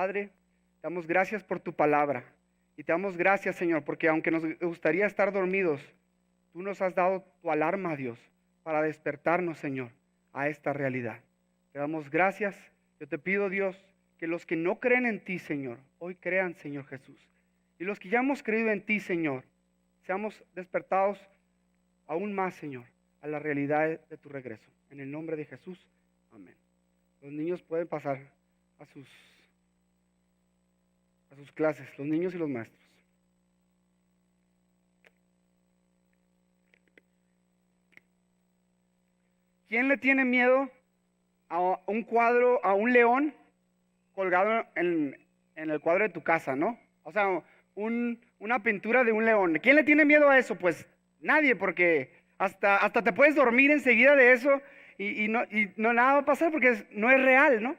Padre, te damos gracias por tu palabra. Y te damos gracias, Señor, porque aunque nos gustaría estar dormidos, tú nos has dado tu alarma, Dios, para despertarnos, Señor, a esta realidad. Te damos gracias. Yo te pido, Dios, que los que no creen en ti, Señor, hoy crean, Señor Jesús. Y los que ya hemos creído en ti, Señor, seamos despertados aún más, Señor, a la realidad de tu regreso. En el nombre de Jesús, amén. Los niños pueden pasar a sus clases, los niños y los maestros. ¿Quién le tiene miedo a un cuadro, a un león colgado en el cuadro de tu casa, no? O sea, una pintura de un león. ¿Quién le tiene miedo a eso? Pues nadie, porque hasta te puedes dormir enseguida de eso y no nada va a pasar porque no es real, ¿no?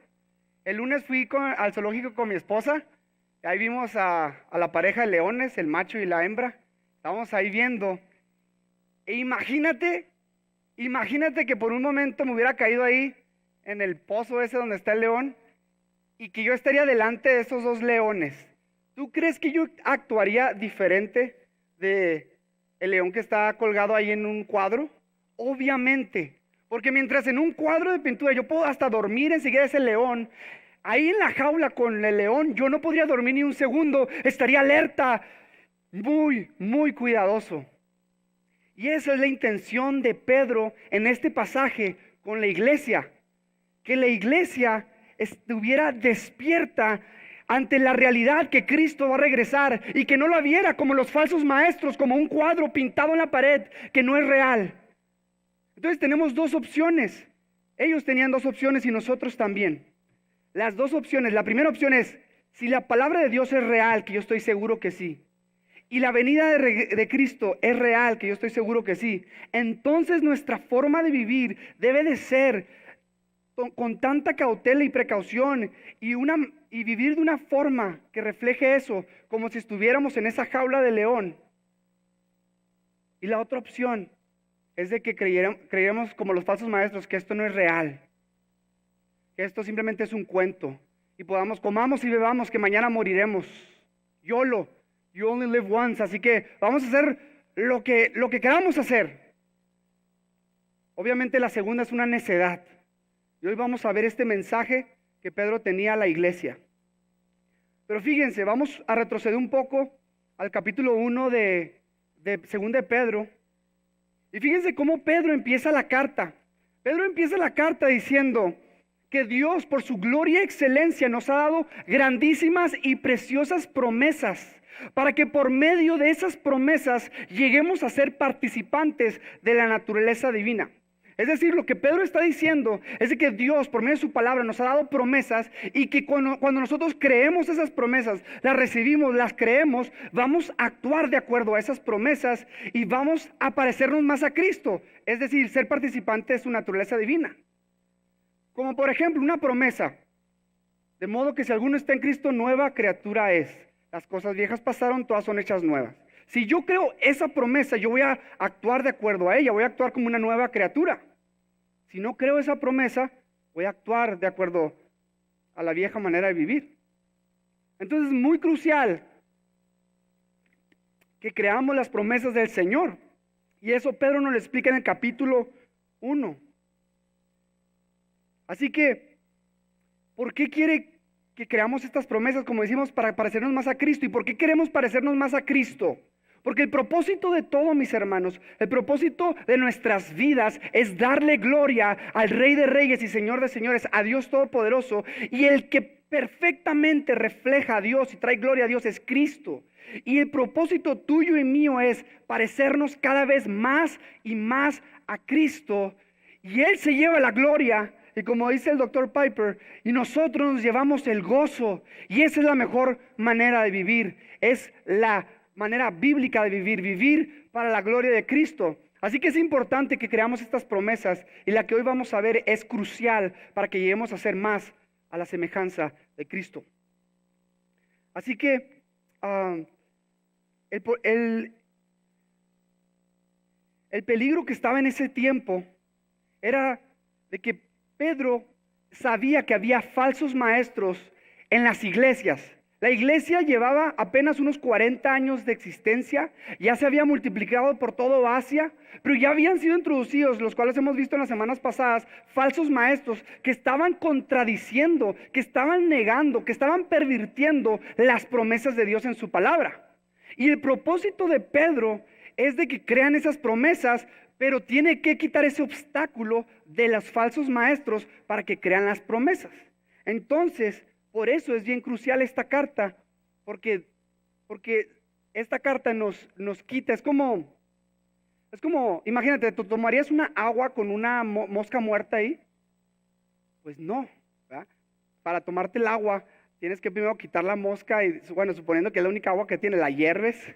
El lunes fui al zoológico con mi esposa. Ahí vimos a la pareja de leones, el macho y la hembra. Estábamos ahí viendo. E imagínate que por un momento me hubiera caído ahí en el pozo ese donde está el león y que yo estaría delante de esos dos leones. ¿Tú crees que yo actuaría diferente de el león que está colgado ahí en un cuadro? Obviamente, porque mientras en un cuadro de pintura yo puedo hasta dormir enseguida de ese león, ahí en la jaula con el león yo no podría dormir ni un segundo, estaría alerta, muy, muy cuidadoso. Y esa es la intención de Pedro en este pasaje con la iglesia, que la iglesia estuviera despierta ante la realidad que Cristo va a regresar y que no la viera como los falsos maestros, como un cuadro pintado en la pared que no es real. Entonces tenemos dos opciones. Ellos tenían dos opciones y nosotros también. Las dos opciones, la primera opción es, si la palabra de Dios es real, que yo estoy seguro que sí, y la venida de Cristo es real, que yo estoy seguro que sí, entonces nuestra forma de vivir debe de ser con tanta cautela y precaución y vivir de una forma que refleje eso, como si estuviéramos en esa jaula de león. Y la otra opción es de que creyéramos como los falsos maestros que esto no es real, que esto simplemente es un cuento y comamos y bebamos que mañana moriremos. YOLO, you only live once, así que vamos a hacer lo que queramos hacer. Obviamente la segunda es una necedad. Y hoy vamos a ver este mensaje que Pedro tenía a la iglesia. Pero fíjense, vamos a retroceder un poco al capítulo 1 de 2 de Pedro. Y fíjense cómo Pedro empieza la carta. Pedro empieza la carta diciendo que Dios por su gloria y excelencia nos ha dado grandísimas y preciosas promesas, para que por medio de esas promesas lleguemos a ser participantes de la naturaleza divina. Es decir, lo que Pedro está diciendo es de que Dios por medio de su palabra nos ha dado promesas y que cuando nosotros creemos esas promesas, las recibimos, las creemos, vamos a actuar de acuerdo a esas promesas y vamos a parecernos más a Cristo, es decir, ser participantes de su naturaleza divina. Como por ejemplo una promesa, de modo que si alguno está en Cristo, nueva criatura es. Las cosas viejas pasaron, todas son hechas nuevas. Si yo creo esa promesa, yo voy a actuar de acuerdo a ella, voy a actuar como una nueva criatura. Si no creo esa promesa, voy a actuar de acuerdo a la vieja manera de vivir. Entonces es muy crucial que creamos las promesas del Señor. Y eso Pedro nos lo explica en el capítulo 1. Así que, ¿por qué quiere que creamos estas promesas, como decimos, para parecernos más a Cristo? ¿Y por qué queremos parecernos más a Cristo? Porque el propósito de todo, mis hermanos, el propósito de nuestras vidas es darle gloria al Rey de Reyes y Señor de Señores, a Dios Todopoderoso, y el que perfectamente refleja a Dios y trae gloria a Dios es Cristo. Y el propósito tuyo y mío es parecernos cada vez más y más a Cristo, y Él se lleva la gloria. Y como dice el Dr. Piper, y nosotros nos llevamos el gozo. Y esa es la mejor manera de vivir. Es la manera bíblica de vivir para la gloria de Cristo. Así que es importante que creamos estas promesas. Y la que hoy vamos a ver es crucial para que lleguemos a ser más a la semejanza de Cristo. Así que el peligro que estaba en ese tiempo era de que Pedro sabía que había falsos maestros en las iglesias. La iglesia llevaba apenas unos 40 años de existencia, ya se había multiplicado por todo Asia, pero ya habían sido introducidos, los cuales hemos visto en las semanas pasadas, falsos maestros que estaban contradiciendo, que estaban negando, que estaban pervirtiendo las promesas de Dios en su palabra. Y el propósito de Pedro es de que crean esas promesas, pero tiene que quitar ese obstáculo de los falsos maestros para que crean las promesas. Entonces, por eso es bien crucial esta carta, porque esta carta nos quita, es como, imagínate, ¿tú tomarías una agua con una mosca muerta ahí? Pues no, ¿verdad? Para tomarte el agua, tienes que primero quitar la mosca y, bueno, suponiendo que es la única agua que tiene, la hierves,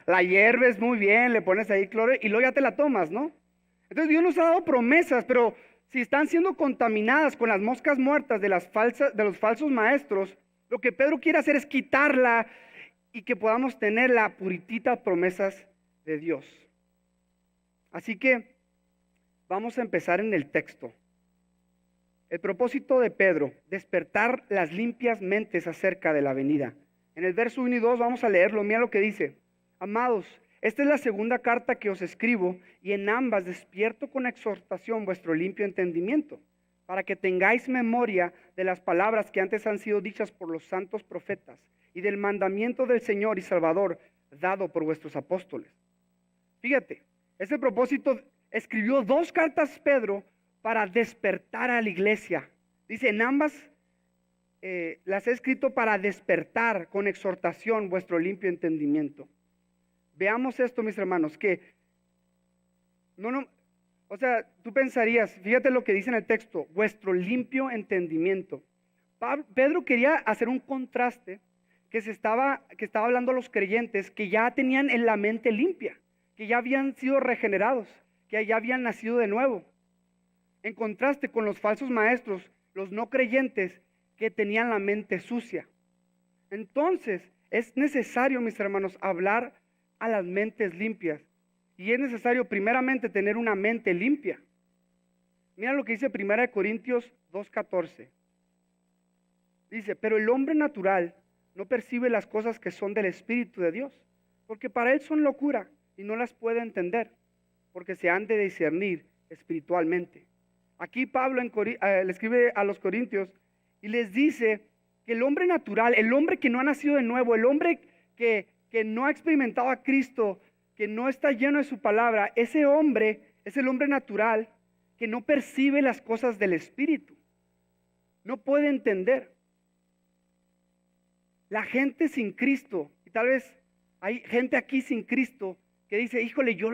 la hierves muy bien, le pones ahí cloro y luego ya te la tomas, ¿no? Entonces Dios nos ha dado promesas, pero si están siendo contaminadas con las moscas muertas de los falsos maestros, lo que Pedro quiere hacer es quitarla y que podamos tener la puritita promesas de Dios. Así que vamos a empezar en el texto. El propósito de Pedro, despertar las limpias mentes acerca de la venida. En el verso 1 y 2 vamos a leerlo, mira lo que dice. Amados, esta es la segunda carta que os escribo, y en ambas despierto con exhortación vuestro limpio entendimiento, para que tengáis memoria de las palabras que antes han sido dichas por los santos profetas, y del mandamiento del Señor y Salvador dado por vuestros apóstoles. Fíjate, ese propósito, escribió 2 cartas Pedro para despertar a la iglesia. Dice, en ambas las he escrito para despertar con exhortación vuestro limpio entendimiento. Veamos esto, mis hermanos, que o sea, tú pensarías, fíjate lo que dice en el texto, vuestro limpio entendimiento. Pedro quería hacer un contraste que estaba hablando a los creyentes que ya tenían en la mente limpia, que ya habían sido regenerados, que ya habían nacido de nuevo. En contraste con los falsos maestros, los no creyentes que tenían la mente sucia. Entonces, es necesario, mis hermanos, hablar a las mentes limpias. Y es necesario primeramente tener una mente limpia. Mira lo que dice 1 Corintios 2:14. Dice, pero el hombre natural no percibe las cosas que son del Espíritu de Dios, porque para él son locura y no las puede entender, porque se han de discernir espiritualmente. Aquí Pablo le escribe a los corintios y les dice que el hombre natural, el hombre que no ha nacido de nuevo, el hombre que no ha experimentado a Cristo, que no está lleno de su palabra, ese hombre es el hombre natural que no percibe las cosas del Espíritu, no puede entender. La gente sin Cristo, y tal vez hay gente aquí sin Cristo que dice, híjole, yo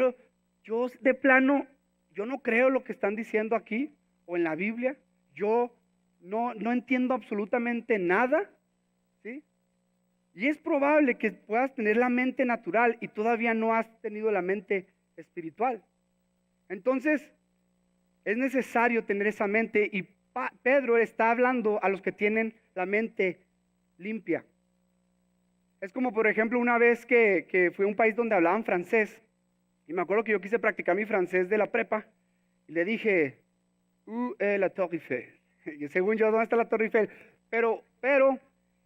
de plano, yo no creo lo que están diciendo aquí o en la Biblia, yo no entiendo absolutamente nada, ¿sí? Y es probable que puedas tener la mente natural y todavía no has tenido la mente espiritual. Entonces, es necesario tener esa mente y Pedro está hablando a los que tienen la mente limpia. Es como, por ejemplo, una vez que fui a un país donde hablaban francés y me acuerdo que yo quise practicar mi francés de la prepa y le dije, où est la Torre Eiffel? Y según yo, ¿dónde está la Torre Eiffel? Pero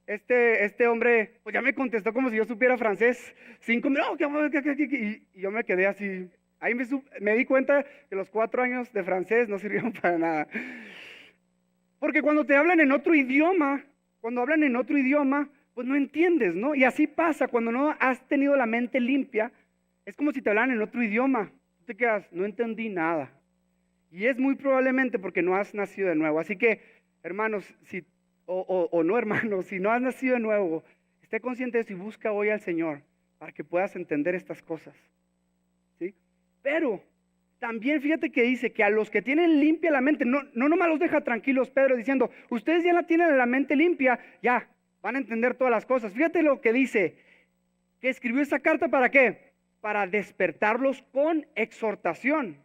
este hombre, pues ya me contestó como si yo supiera francés, 5 minutos, y yo me quedé así. Ahí me di cuenta que los 4 años de francés no sirvieron para nada. Porque cuando te hablan en otro idioma, pues no entiendes, ¿no? Y así pasa cuando no has tenido la mente limpia, es como si te hablan en otro idioma. Tú te quedas, no entendí nada. Y es muy probablemente porque no has nacido de nuevo. Así que, hermanos, no hermanos, si no has nacido de nuevo, esté consciente de eso y busca hoy al Señor para que puedas entender estas cosas, ¿sí? Pero también fíjate que dice que a los que tienen limpia la mente, no nomás los deja tranquilos Pedro diciendo, ustedes ya la tienen la mente limpia, ya van a entender todas las cosas. Fíjate lo que dice, que escribió esa carta ¿para qué? Para despertarlos con exhortación.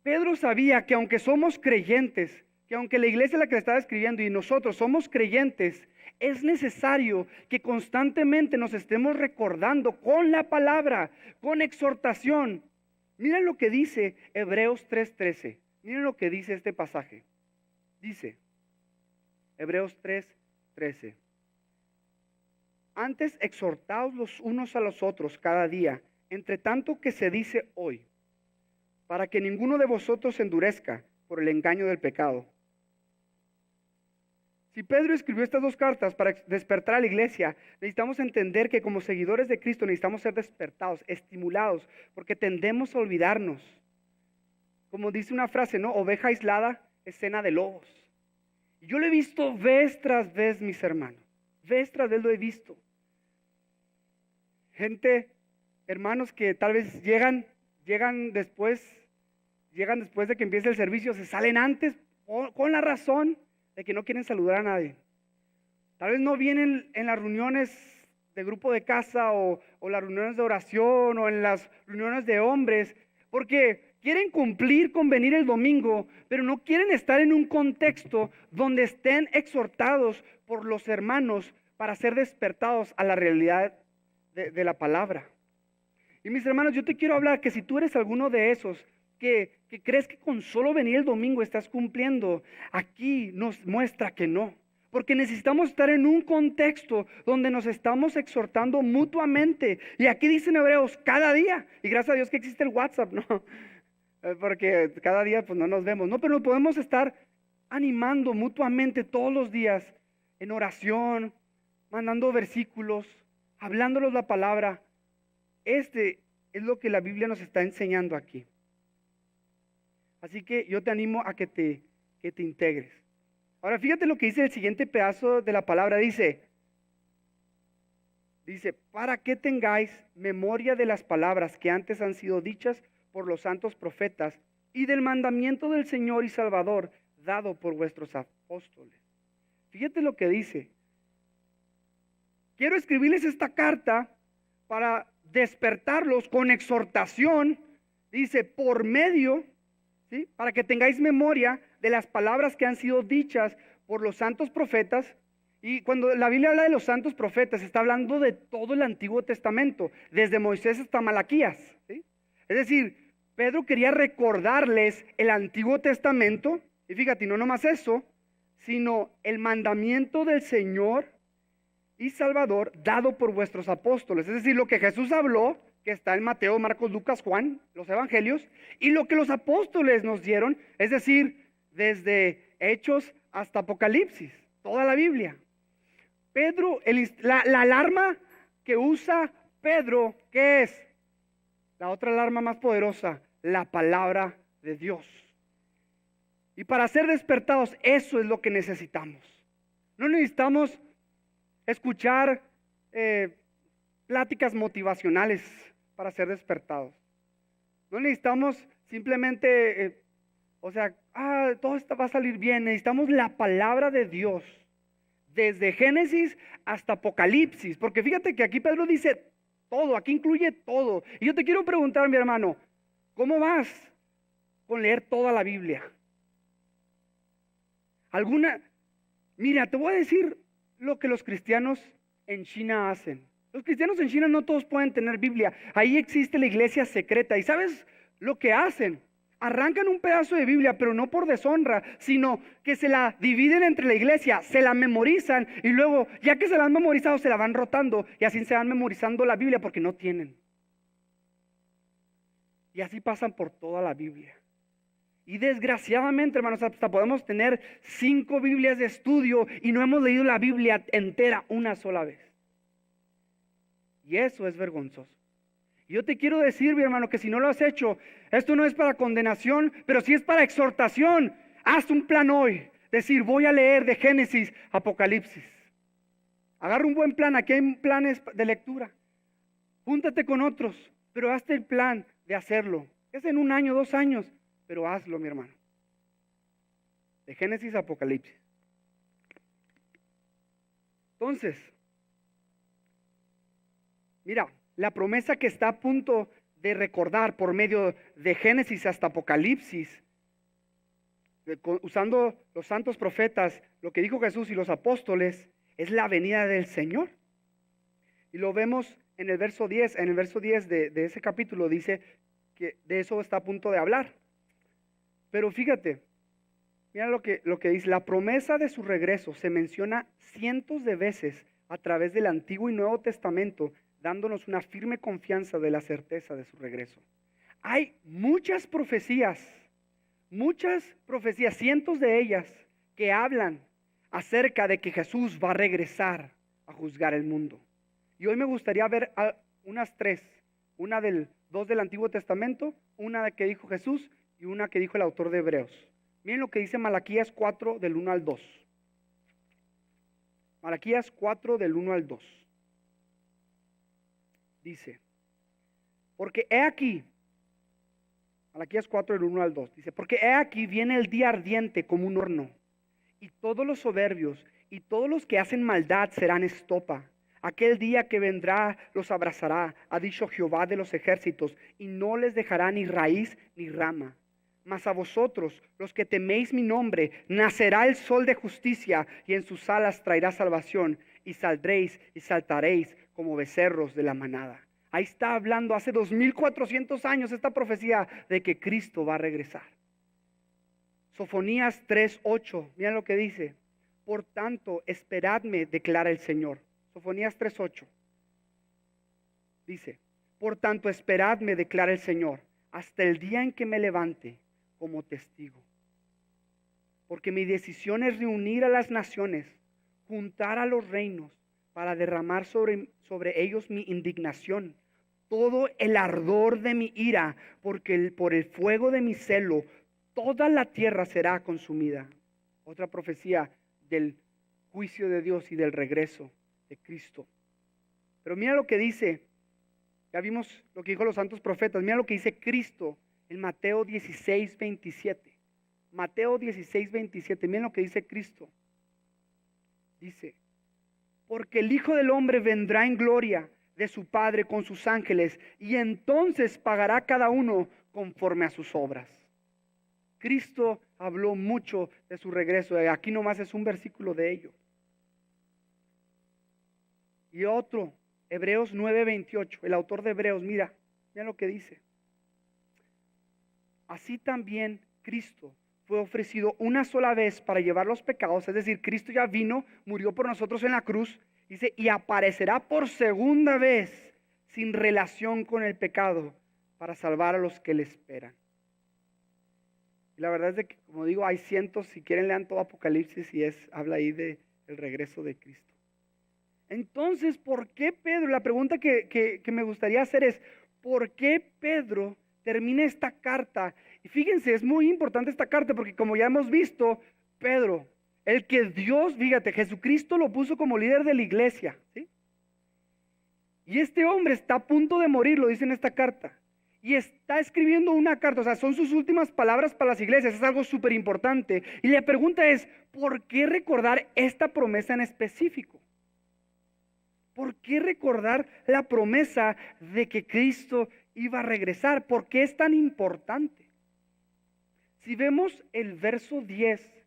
Pedro sabía que aunque somos creyentes, que aunque la iglesia es la que le estaba escribiendo y nosotros somos creyentes, es necesario que constantemente nos estemos recordando con la palabra, con exhortación. Miren lo que dice Hebreos 3:13. Miren lo que dice este pasaje. Dice, Hebreos 3:13. Antes exhortaos los unos a los otros cada día, entre tanto que se dice hoy, para que ninguno de vosotros se endurezca por el engaño del pecado. Si Pedro escribió estas dos cartas para despertar a la iglesia, necesitamos entender que como seguidores de Cristo necesitamos ser despertados, estimulados, porque tendemos a olvidarnos. Como dice una frase, ¿no? Oveja aislada, escena de lobos. Y yo lo he visto vez tras vez, mis hermanos. Vez tras vez lo he visto. Gente, hermanos que tal vez llegan después de que empiece el servicio, se salen antes con la razón de que no quieren saludar a nadie. Tal vez no vienen en las reuniones de grupo de casa o las reuniones de oración o en las reuniones de hombres, porque quieren cumplir con venir el domingo, pero no quieren estar en un contexto donde estén exhortados por los hermanos para ser despertados a la realidad de la palabra. Y mis hermanos, yo te quiero hablar que si tú eres alguno de esos que crees que con solo venir el domingo estás cumpliendo, aquí nos muestra que no. Porque necesitamos estar en un contexto donde nos estamos exhortando mutuamente. Y aquí dicen Hebreos, cada día. Y gracias a Dios que existe el WhatsApp, ¿no? Porque cada día pues no nos vemos, ¿no? Pero podemos estar animando mutuamente todos los días en oración, mandando versículos, hablándolos la palabra. Este es lo que la Biblia nos está enseñando aquí. Así que yo te animo a que te integres. Ahora fíjate lo que dice el siguiente pedazo de la palabra. Dice, para que tengáis memoria de las palabras que antes han sido dichas por los santos profetas y del mandamiento del Señor y Salvador dado por vuestros apóstoles. Fíjate lo que dice. Quiero escribirles esta carta para despertarlos con exhortación, dice, por medio, ¿sí? Para que tengáis memoria de las palabras que han sido dichas por los santos profetas. Y cuando la Biblia habla de los santos profetas, está hablando de todo el Antiguo Testamento, desde Moisés hasta Malaquías, ¿sí? Es decir, Pedro quería recordarles el Antiguo Testamento, y fíjate, no nomás eso, sino el mandamiento del Señor y Salvador dado por vuestros apóstoles. Es decir, lo que Jesús habló, que está en Mateo, Marcos, Lucas, Juan, los evangelios, y lo que los apóstoles nos dieron, es decir, desde Hechos hasta Apocalipsis, toda la Biblia. Pedro, la alarma que usa Pedro, ¿qué es? La otra alarma más poderosa, la palabra de Dios. Y para ser despertados, eso es lo que necesitamos. No necesitamos escuchar pláticas motivacionales para ser despertados. No necesitamos simplemente, todo esto va a salir bien. Necesitamos la palabra de Dios, desde Génesis hasta Apocalipsis. Porque fíjate que aquí Pedro dice todo, aquí incluye todo. Y yo te quiero preguntar, mi hermano, ¿cómo vas con leer toda la Biblia? Mira, te voy a decir lo que los cristianos en China hacen. Los cristianos en China no todos pueden tener Biblia. Ahí existe la iglesia secreta. ¿Y sabes lo que hacen? Arrancan un pedazo de Biblia, pero no por deshonra, sino que se la dividen entre la iglesia, se la memorizan y luego, ya que se la han memorizado, se la van rotando y así se van memorizando la Biblia porque no tienen. Y así pasan por toda la Biblia. Y desgraciadamente, hermanos, hasta podemos tener 5 Biblias de estudio y no hemos leído la Biblia entera una sola vez. Y eso es vergonzoso. Y yo te quiero decir, mi hermano, que si no lo has hecho, esto no es para condenación, pero sí es para exhortación. Haz un plan hoy. Decir, voy a leer de Génesis a Apocalipsis. Agarra un buen plan. Aquí hay planes de lectura. Júntate con otros, pero hazte el plan de hacerlo. Es en 1 año, 2 años. Pero hazlo, mi hermano. De Génesis a Apocalipsis. Entonces, mira, la promesa que está a punto de recordar por medio de Génesis hasta Apocalipsis, usando los santos profetas, lo que dijo Jesús y los apóstoles, es la venida del Señor. Y lo vemos en el verso 10. En el verso 10 de ese capítulo dice que de eso está a punto de hablar. Pero fíjate, Mira lo que dice, la promesa de su regreso se menciona cientos de veces a través del Antiguo y Nuevo Testamento, dándonos una firme confianza de la certeza de su regreso. Hay muchas profecías, cientos de ellas, que hablan acerca de que Jesús va a regresar a juzgar el mundo. Y hoy me gustaría ver unas tres, dos del Antiguo Testamento, una que dijo Jesús y una que dijo el autor de Hebreos. Miren lo que dice Malaquías 4 del 1 al 2. Malaquías 4 del 1 al 2. Dice, porque he aquí, Malaquías 4 del 1 al 2, dice, porque he aquí viene el día ardiente como un horno, y todos los soberbios y todos los que hacen maldad serán estopa. Aquel día que vendrá los abrazará, ha dicho Jehová de los ejércitos, y no les dejará ni raíz ni rama. Mas a vosotros, los que teméis mi nombre, nacerá el sol de justicia, y en sus alas traerá salvación, y saldréis y saltaréis como becerros de la manada. Ahí está hablando hace 2400 años esta profecía de que Cristo va a regresar. Sofonías 3:8, miren lo que dice. Por tanto, esperadme, declara el Señor. Sofonías 3:8. Dice, por tanto, esperadme, declara el Señor, hasta el día en que me levante como testigo. Porque mi decisión es reunir a las naciones, juntar a los reinos, para derramar sobre ellos mi indignación, todo el ardor de mi ira, porque por el fuego de mi celo, toda la tierra será consumida. Otra profecía del juicio de Dios y del regreso de Cristo. Pero mira lo que dice, ya vimos lo que dijo los santos profetas, mira lo que dice Cristo en Mateo 16:27. Mateo 16:27, miren lo que dice Cristo. Dice, porque el Hijo del Hombre vendrá en gloria de su Padre con sus ángeles, y entonces pagará cada uno conforme a sus obras. Cristo habló mucho de su regreso, aquí nomás es un versículo de ello. Y otro, Hebreos 9:28, el autor de Hebreos, mira lo que dice. Así también Cristo fue ofrecido una sola vez para llevar los pecados, es decir, Cristo ya vino, murió por nosotros en la cruz, dice, y aparecerá por segunda vez sin relación con el pecado para salvar a los que le esperan. Y la verdad es que, como digo, hay cientos, si quieren lean todo Apocalipsis y habla ahí del regreso de Cristo. Entonces, ¿por qué Pedro? La pregunta que me gustaría hacer es, ¿por qué Pedro termina esta carta? Y fíjense, es muy importante esta carta porque como ya hemos visto, Pedro, el que Dios, fíjate, Jesucristo lo puso como líder de la iglesia, ¿sí? Y este hombre está a punto de morir, lo dice en esta carta. Y está escribiendo una carta, o sea, son sus últimas palabras para las iglesias, es algo súper importante. Y la pregunta es, ¿por qué recordar esta promesa en específico? ¿Por qué recordar la promesa de que Cristo iba a regresar? ¿Por qué es tan importante? Si vemos el verso 10,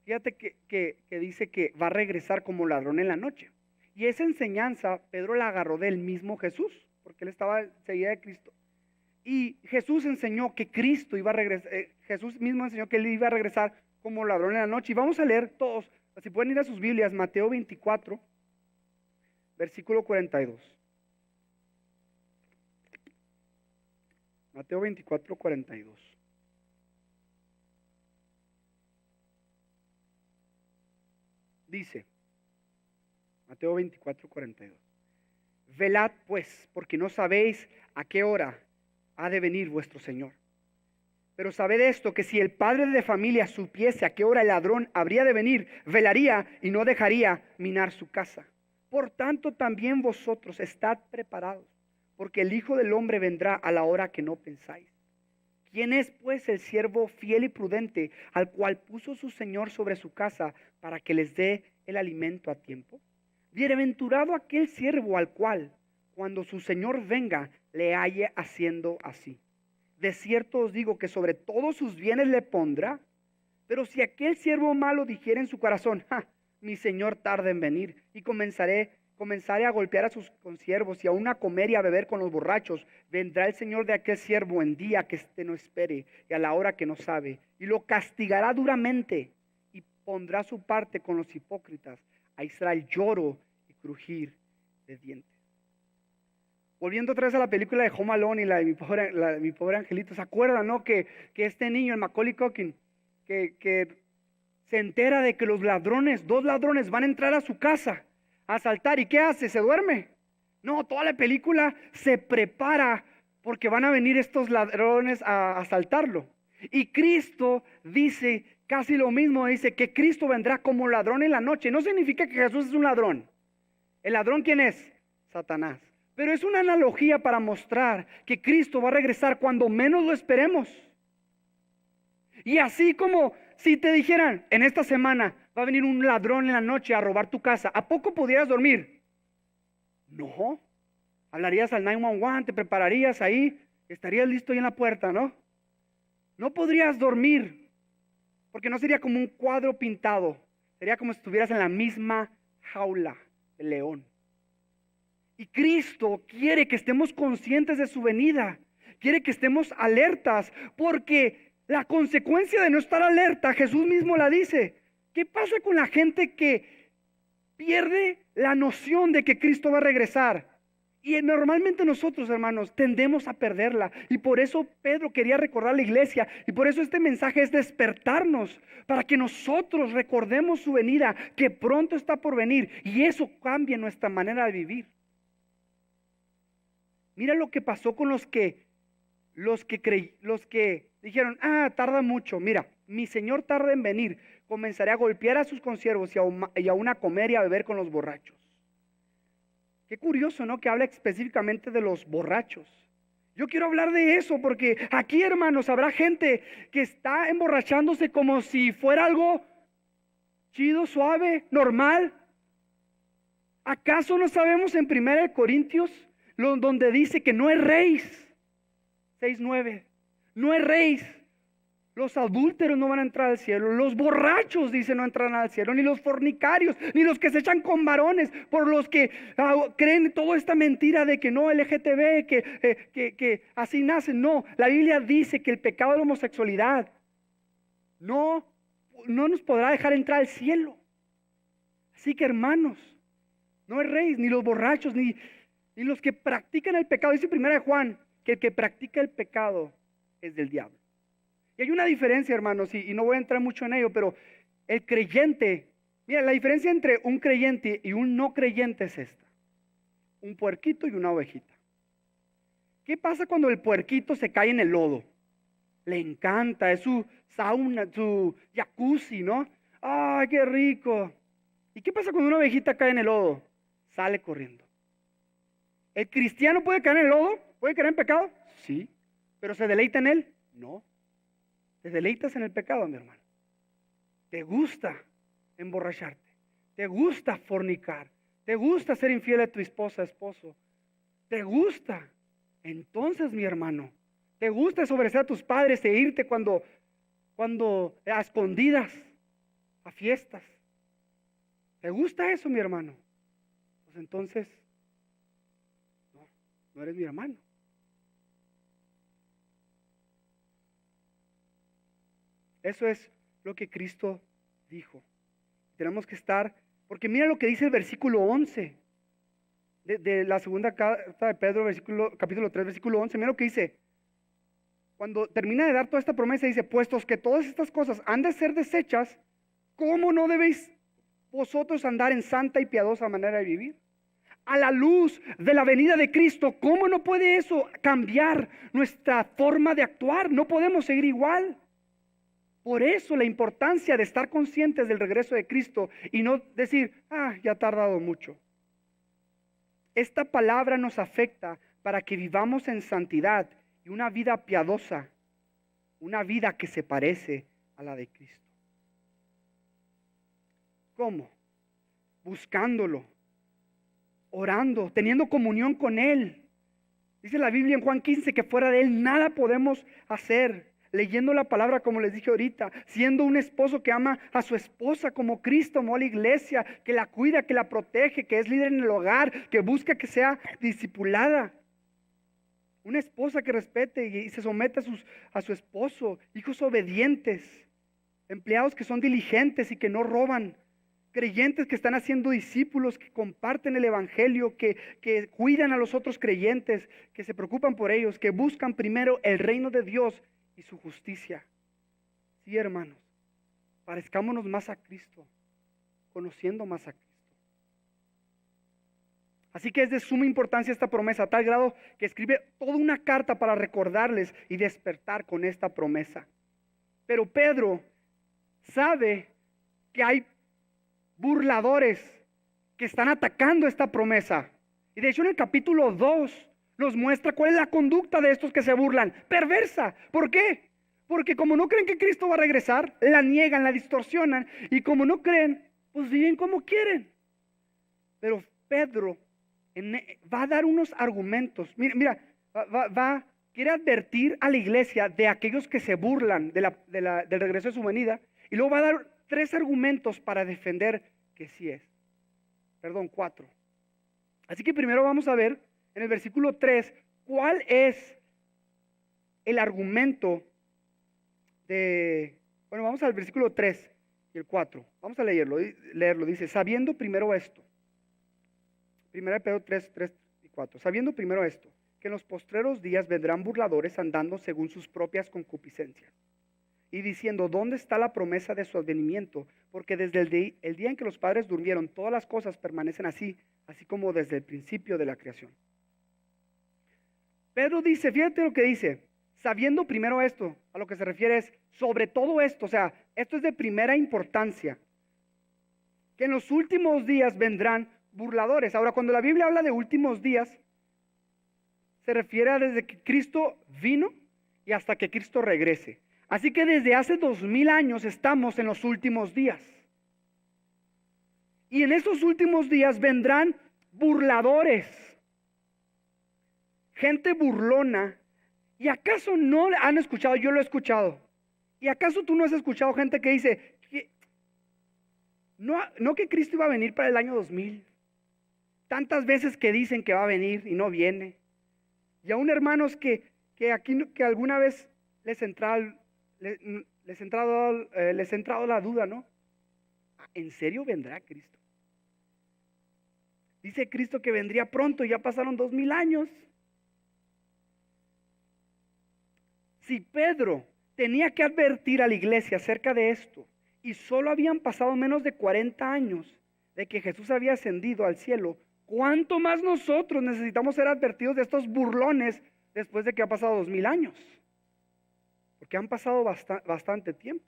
fíjate que dice que va a regresar como ladrón en la noche. Y esa enseñanza Pedro la agarró del mismo Jesús, porque él estaba seguida de Cristo. Y Jesús enseñó que Cristo iba a regresar, Jesús mismo enseñó que él iba a regresar como ladrón en la noche. Y vamos a leer todos, si pueden ir a sus Biblias, Mateo 24, versículo 42. Mateo 24, 42. Dice, Mateo 24, 42. Velad pues, porque no sabéis a qué hora ha de venir vuestro Señor. Pero sabed esto, que si el padre de familia supiese a qué hora el ladrón habría de venir, velaría y no dejaría minar su casa. Por tanto, también vosotros estad preparados, porque el Hijo del Hombre vendrá a la hora que no pensáis. ¿Quién es pues el siervo fiel y prudente al cual puso su Señor sobre su casa para que les dé el alimento a tiempo? Bienaventurado aquel siervo al cual, cuando su Señor venga, le halle haciendo así. De cierto os digo que sobre todos sus bienes le pondrá. Pero si aquel siervo malo dijera en su corazón, mi Señor tarda en venir, y comenzare a golpear a sus consiervos y aún a comer y a beber con los borrachos, vendrá el Señor de aquel siervo en día que éste no espere y a la hora que no sabe, y lo castigará duramente y pondrá su parte con los hipócritas. Ahí será el lloro y crujir de dientes. Volviendo otra vez a la película de Home Alone y la de mi pobre angelito, ¿se acuerdan, no? Que este niño, el Macaulay Culkin, que se entera de que los ladrones, 2 ladrones van a entrar a su casa a asaltar. ¿Y qué hace? ¿Se duerme? No, toda la película se prepara porque van a venir estos ladrones a asaltarlo. Y Cristo dice casi lo mismo, dice que Cristo vendrá como ladrón en la noche. No significa que Jesús es un ladrón. ¿El ladrón quién es? Satanás. Pero es una analogía para mostrar que Cristo va a regresar cuando menos lo esperemos. Y así como si te dijeran, en esta semana va a venir un ladrón en la noche a robar tu casa, ¿a poco pudieras dormir? No. Hablarías al 911, te prepararías ahí, estarías listo ahí en la puerta, ¿no? No podrías dormir, porque no sería como un cuadro pintado, sería como si estuvieras en la misma jaula del león. Y Cristo quiere que estemos conscientes de su venida, quiere que estemos alertas, porque la consecuencia de no estar alerta, Jesús mismo la dice. ¿Qué pasa con la gente que pierde la noción de que Cristo va a regresar? Y normalmente nosotros, hermanos, tendemos a perderla. Y por eso Pedro quería recordar a la iglesia. Y por eso este mensaje es despertarnos, para que nosotros recordemos su venida, que pronto está por venir. Y eso cambia nuestra manera de vivir. Mira lo que pasó con los que dijeron, tarda mucho. Mira, mi Señor tarda en venir. Comenzaré a golpear a sus consiervos y aún a comer y a beber con los borrachos. Qué curioso, ¿no? Que habla específicamente de los borrachos. Yo quiero hablar de eso porque aquí, hermanos, habrá gente que está emborrachándose como si fuera algo chido, suave, normal. ¿Acaso no sabemos en 1 Corintios donde dice que no erréis? 6:9. No erréis. Los adúlteros no van a entrar al cielo. Los borrachos, dice, no entrarán al cielo. Ni los fornicarios, ni los que se echan con varones. Por los que creen toda esta mentira de que no, LGTB, que así nacen. No, la Biblia dice que el pecado de la homosexualidad no nos podrá dejar entrar al cielo. Así que, hermanos, no erréis, ni los borrachos, ni los que practican el pecado. Dice 1 Juan que el que practica el pecado es del diablo. Y hay una diferencia, hermanos, y no voy a entrar mucho en ello, pero el creyente, mira, la diferencia entre un creyente y un no creyente es esta: un puerquito y una ovejita. ¿Qué pasa cuando el puerquito se cae en el lodo? Le encanta, es su sauna, su jacuzzi, ¿no? ¡Ay, qué rico! ¿Y qué pasa cuando una ovejita cae en el lodo? Sale corriendo. ¿El cristiano puede caer en el lodo? ¿Puede caer en pecado? Sí. ¿Pero se deleita en él? No. Te deleitas en el pecado, mi hermano. Te gusta emborracharte. Te gusta fornicar. Te gusta ser infiel a tu esposa, esposo. Te gusta. Entonces, mi hermano, te gusta desobedecer a tus padres e irte cuando a escondidas a fiestas. ¿Te gusta eso, mi hermano? Pues entonces, no eres mi hermano. Eso es lo que Cristo dijo. Tenemos que estar, porque mira lo que dice el versículo 11 de la segunda carta de Pedro, capítulo 3, versículo 11. Mira lo que dice. Cuando termina de dar toda esta promesa, dice: puestos que todas estas cosas han de ser desechas, ¿cómo no debéis vosotros andar en santa y piadosa manera de vivir? A la luz de la venida de Cristo, ¿cómo no puede eso cambiar nuestra forma de actuar? No podemos seguir igual. Por eso la importancia de estar conscientes del regreso de Cristo y no decir, ya ha tardado mucho. Esta palabra nos afecta para que vivamos en santidad y una vida piadosa, una vida que se parece a la de Cristo. ¿Cómo? Buscándolo, orando, teniendo comunión con Él. Dice la Biblia en Juan 15 que fuera de Él nada podemos hacer. leyendo la palabra como les dije ahorita, siendo un esposo que ama a su esposa como Cristo amó a la iglesia, que la cuida, que la protege, que es líder en el hogar, que busca que sea discipulada. Una esposa que respete y se somete a su esposo, hijos obedientes, empleados que son diligentes y que no roban, creyentes que están haciendo discípulos, que comparten el evangelio, que cuidan a los otros creyentes, que se preocupan por ellos, que buscan primero el reino de Dios y su justicia. Sí, hermanos, parezcámonos más a Cristo, conociendo más a Cristo. Así que es de suma importancia esta promesa, a tal grado que escribe toda una carta para recordarles y despertar con esta promesa. Pero Pedro sabe que hay burladores que están atacando esta promesa. Y de hecho en el capítulo 2 nos muestra cuál es la conducta de estos que se burlan. Perversa. ¿Por qué? Porque como no creen que Cristo va a regresar, la niegan, la distorsionan. Y como no creen, pues viven como quieren. Pero Pedro va a dar unos argumentos. Mira, quiere advertir a la iglesia de aquellos que se burlan del regreso de su venida. Y luego va a dar 3 argumentos para defender que sí es. 4. Así que primero vamos a ver en el versículo 3 cuál es el argumento vamos al versículo 3 y el 4. Vamos a leerlo. Dice, sabiendo primero esto. 1 Pedro 3 y 4. Sabiendo primero esto, que en los postreros días vendrán burladores andando según sus propias concupiscencias. Y diciendo, ¿dónde está la promesa de su advenimiento? Porque desde el día en que los padres durmieron, todas las cosas permanecen así como desde el principio de la creación. Pedro dice, fíjate lo que dice, sabiendo primero esto, a lo que se refiere es, sobre todo esto, o sea, esto es de primera importancia, que en los últimos días vendrán burladores. Ahora, cuando la Biblia habla de últimos días, se refiere a desde que Cristo vino y hasta que Cristo regrese. Así que desde hace 2000 años estamos en los últimos días. Y en esos últimos días vendrán burladores, gente burlona. ¿Y acaso no han escuchado? Yo lo he escuchado. ¿Y acaso tú no has escuchado gente que dice, no que Cristo iba a venir para el año 2000? Tantas veces que dicen que va a venir y no viene. Y aún hermanos que alguna vez les ha entrado la duda, ¿no? ¿En serio vendrá Cristo? Dice Cristo que vendría pronto y ya pasaron 2000 años. Si Pedro tenía que advertir a la iglesia acerca de esto y solo habían pasado menos de 40 años de que Jesús había ascendido al cielo, ¿cuánto más nosotros necesitamos ser advertidos de estos burlones después de que ha pasado 2000 años? Porque han pasado bastante tiempo.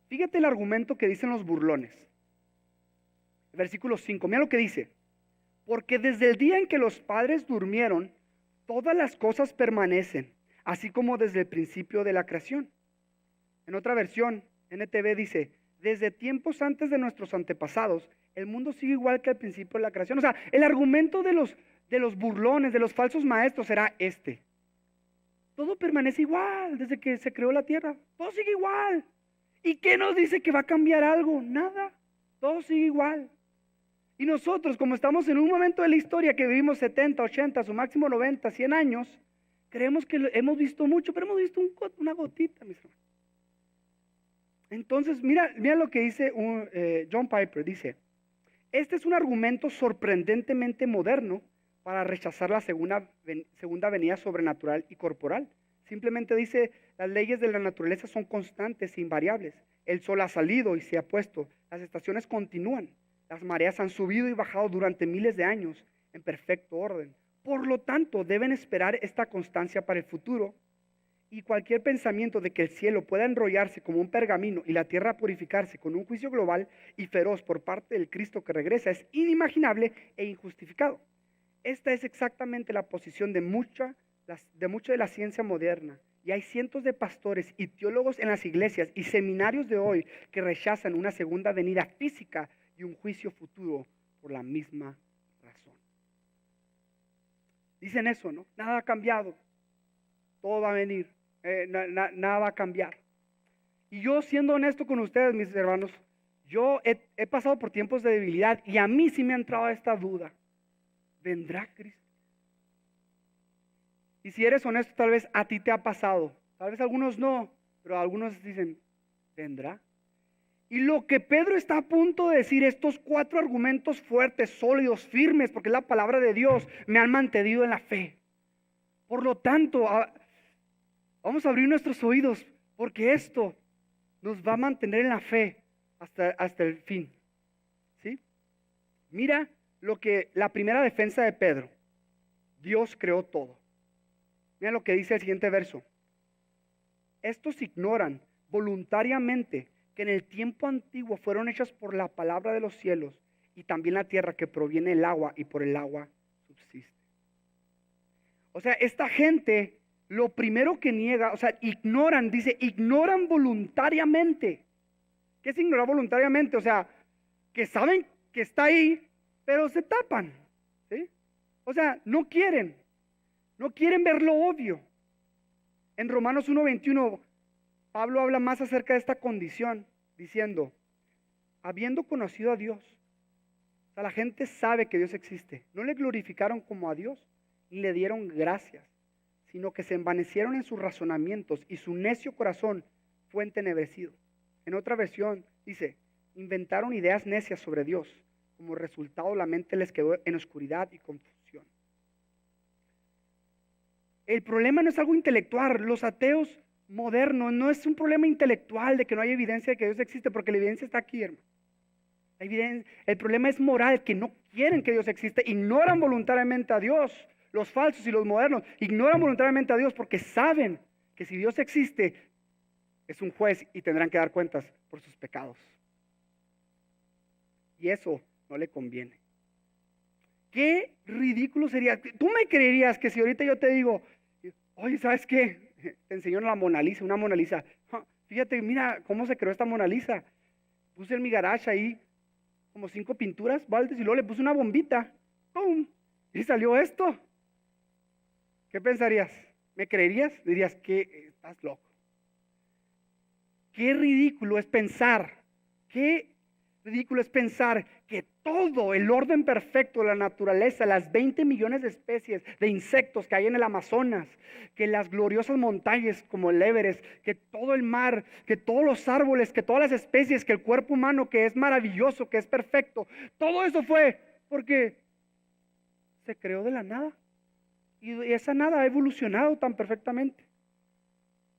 Fíjate el argumento que dicen los burlones. Versículo 5, mira lo que dice. Porque desde el día en que los padres durmieron, todas las cosas permanecen, así como desde el principio de la creación. En otra versión, NTV dice, desde tiempos antes de nuestros antepasados, el mundo sigue igual que al principio de la creación. O sea, el argumento de los burlones, de los falsos maestros será este. Todo permanece igual desde que se creó la tierra. Todo sigue igual. ¿Y qué nos dice que va a cambiar algo? Nada. Todo sigue igual. Y nosotros, como estamos en un momento de la historia que vivimos 70, 80, su máximo 90, 100 años, creemos que hemos visto mucho, pero hemos visto una gotita, mis hermanos. Entonces, mira lo que dice John Piper. Dice, este es un argumento sorprendentemente moderno para rechazar la segunda venida sobrenatural y corporal. Simplemente dice, las leyes de la naturaleza son constantes e invariables. El sol ha salido y se ha puesto. Las estaciones continúan. Las mareas han subido y bajado durante miles de años en perfecto orden. Por lo tanto, deben esperar esta constancia para el futuro. Y cualquier pensamiento de que el cielo pueda enrollarse como un pergamino y la tierra purificarse con un juicio global y feroz por parte del Cristo que regresa es inimaginable e injustificado. Esta es exactamente la posición de mucha de la ciencia moderna. Y hay cientos de pastores y teólogos en las iglesias y seminarios de hoy que rechazan una segunda venida física y un juicio futuro por la misma razón. Dicen eso, ¿no? Nada ha cambiado. todo va a venir, nada va a cambiar. Y yo, siendo honesto con ustedes, mis hermanos, yo he pasado por tiempos de debilidad y a mí sí me ha entrado esta duda: ¿vendrá Cristo? Y si eres honesto, tal vez a ti te ha pasado, tal vez algunos no, pero algunos dicen, ¿vendrá? Y lo que Pedro está a punto de decir, estos 4 argumentos fuertes, sólidos, firmes, porque es la palabra de Dios, me han mantenido en la fe. Por lo tanto, vamos a abrir nuestros oídos, porque esto nos va a mantener en la fe hasta el fin. ¿Sí? Mira la primera defensa de Pedro: Dios creó todo. Mira lo que dice el siguiente verso: estos ignoran voluntariamente que en el tiempo antiguo fueron hechas por la palabra de los cielos y también la tierra, que proviene del agua y por el agua subsiste. O sea, esta gente lo primero que niega, o sea, ignoran voluntariamente. ¿Qué es ignorar voluntariamente? O sea, que saben que está ahí, pero se tapan, ¿sí? O sea, no quieren ver lo obvio. En Romanos 1:21, Pablo habla más acerca de esta condición, diciendo, habiendo conocido a Dios, o sea, la gente sabe que Dios existe, no le glorificaron como a Dios, ni le dieron gracias, sino que se envanecieron en sus razonamientos y su necio corazón fue entenebrecido. En otra versión dice, inventaron ideas necias sobre Dios, como resultado la mente les quedó en oscuridad y confusión. El problema no es algo intelectual. Los ateos modernos no es un problema intelectual de que no hay evidencia de que Dios existe, porque la evidencia está aquí, hermano. El problema es moral, que no quieren que Dios existe, ignoran voluntariamente a Dios. Los falsos y los modernos ignoran voluntariamente a Dios porque saben que si Dios existe, es un juez y tendrán que dar cuentas por sus pecados. Y eso no le conviene. Qué ridículo sería. ¿Tú me creerías que si ahorita yo te digo, oye, ¿sabes qué? Te enseño una Mona Lisa. Fíjate, mira cómo se creó esta Mona Lisa. Puse en mi garage ahí como 5 pinturas, baldes, y luego le puse una bombita. ¡Pum! Y salió esto. ¿Qué pensarías? ¿Me creerías? Dirías que estás loco. Qué ridículo es pensar que todo el orden perfecto de la naturaleza, las 20 millones de especies de insectos que hay en el Amazonas, que las gloriosas montañas como el Everest, que todo el mar, que todos los árboles, que todas las especies, que el cuerpo humano, que es maravilloso, que es perfecto, todo eso fue porque se creó de la nada. Y esa nada ha evolucionado tan perfectamente.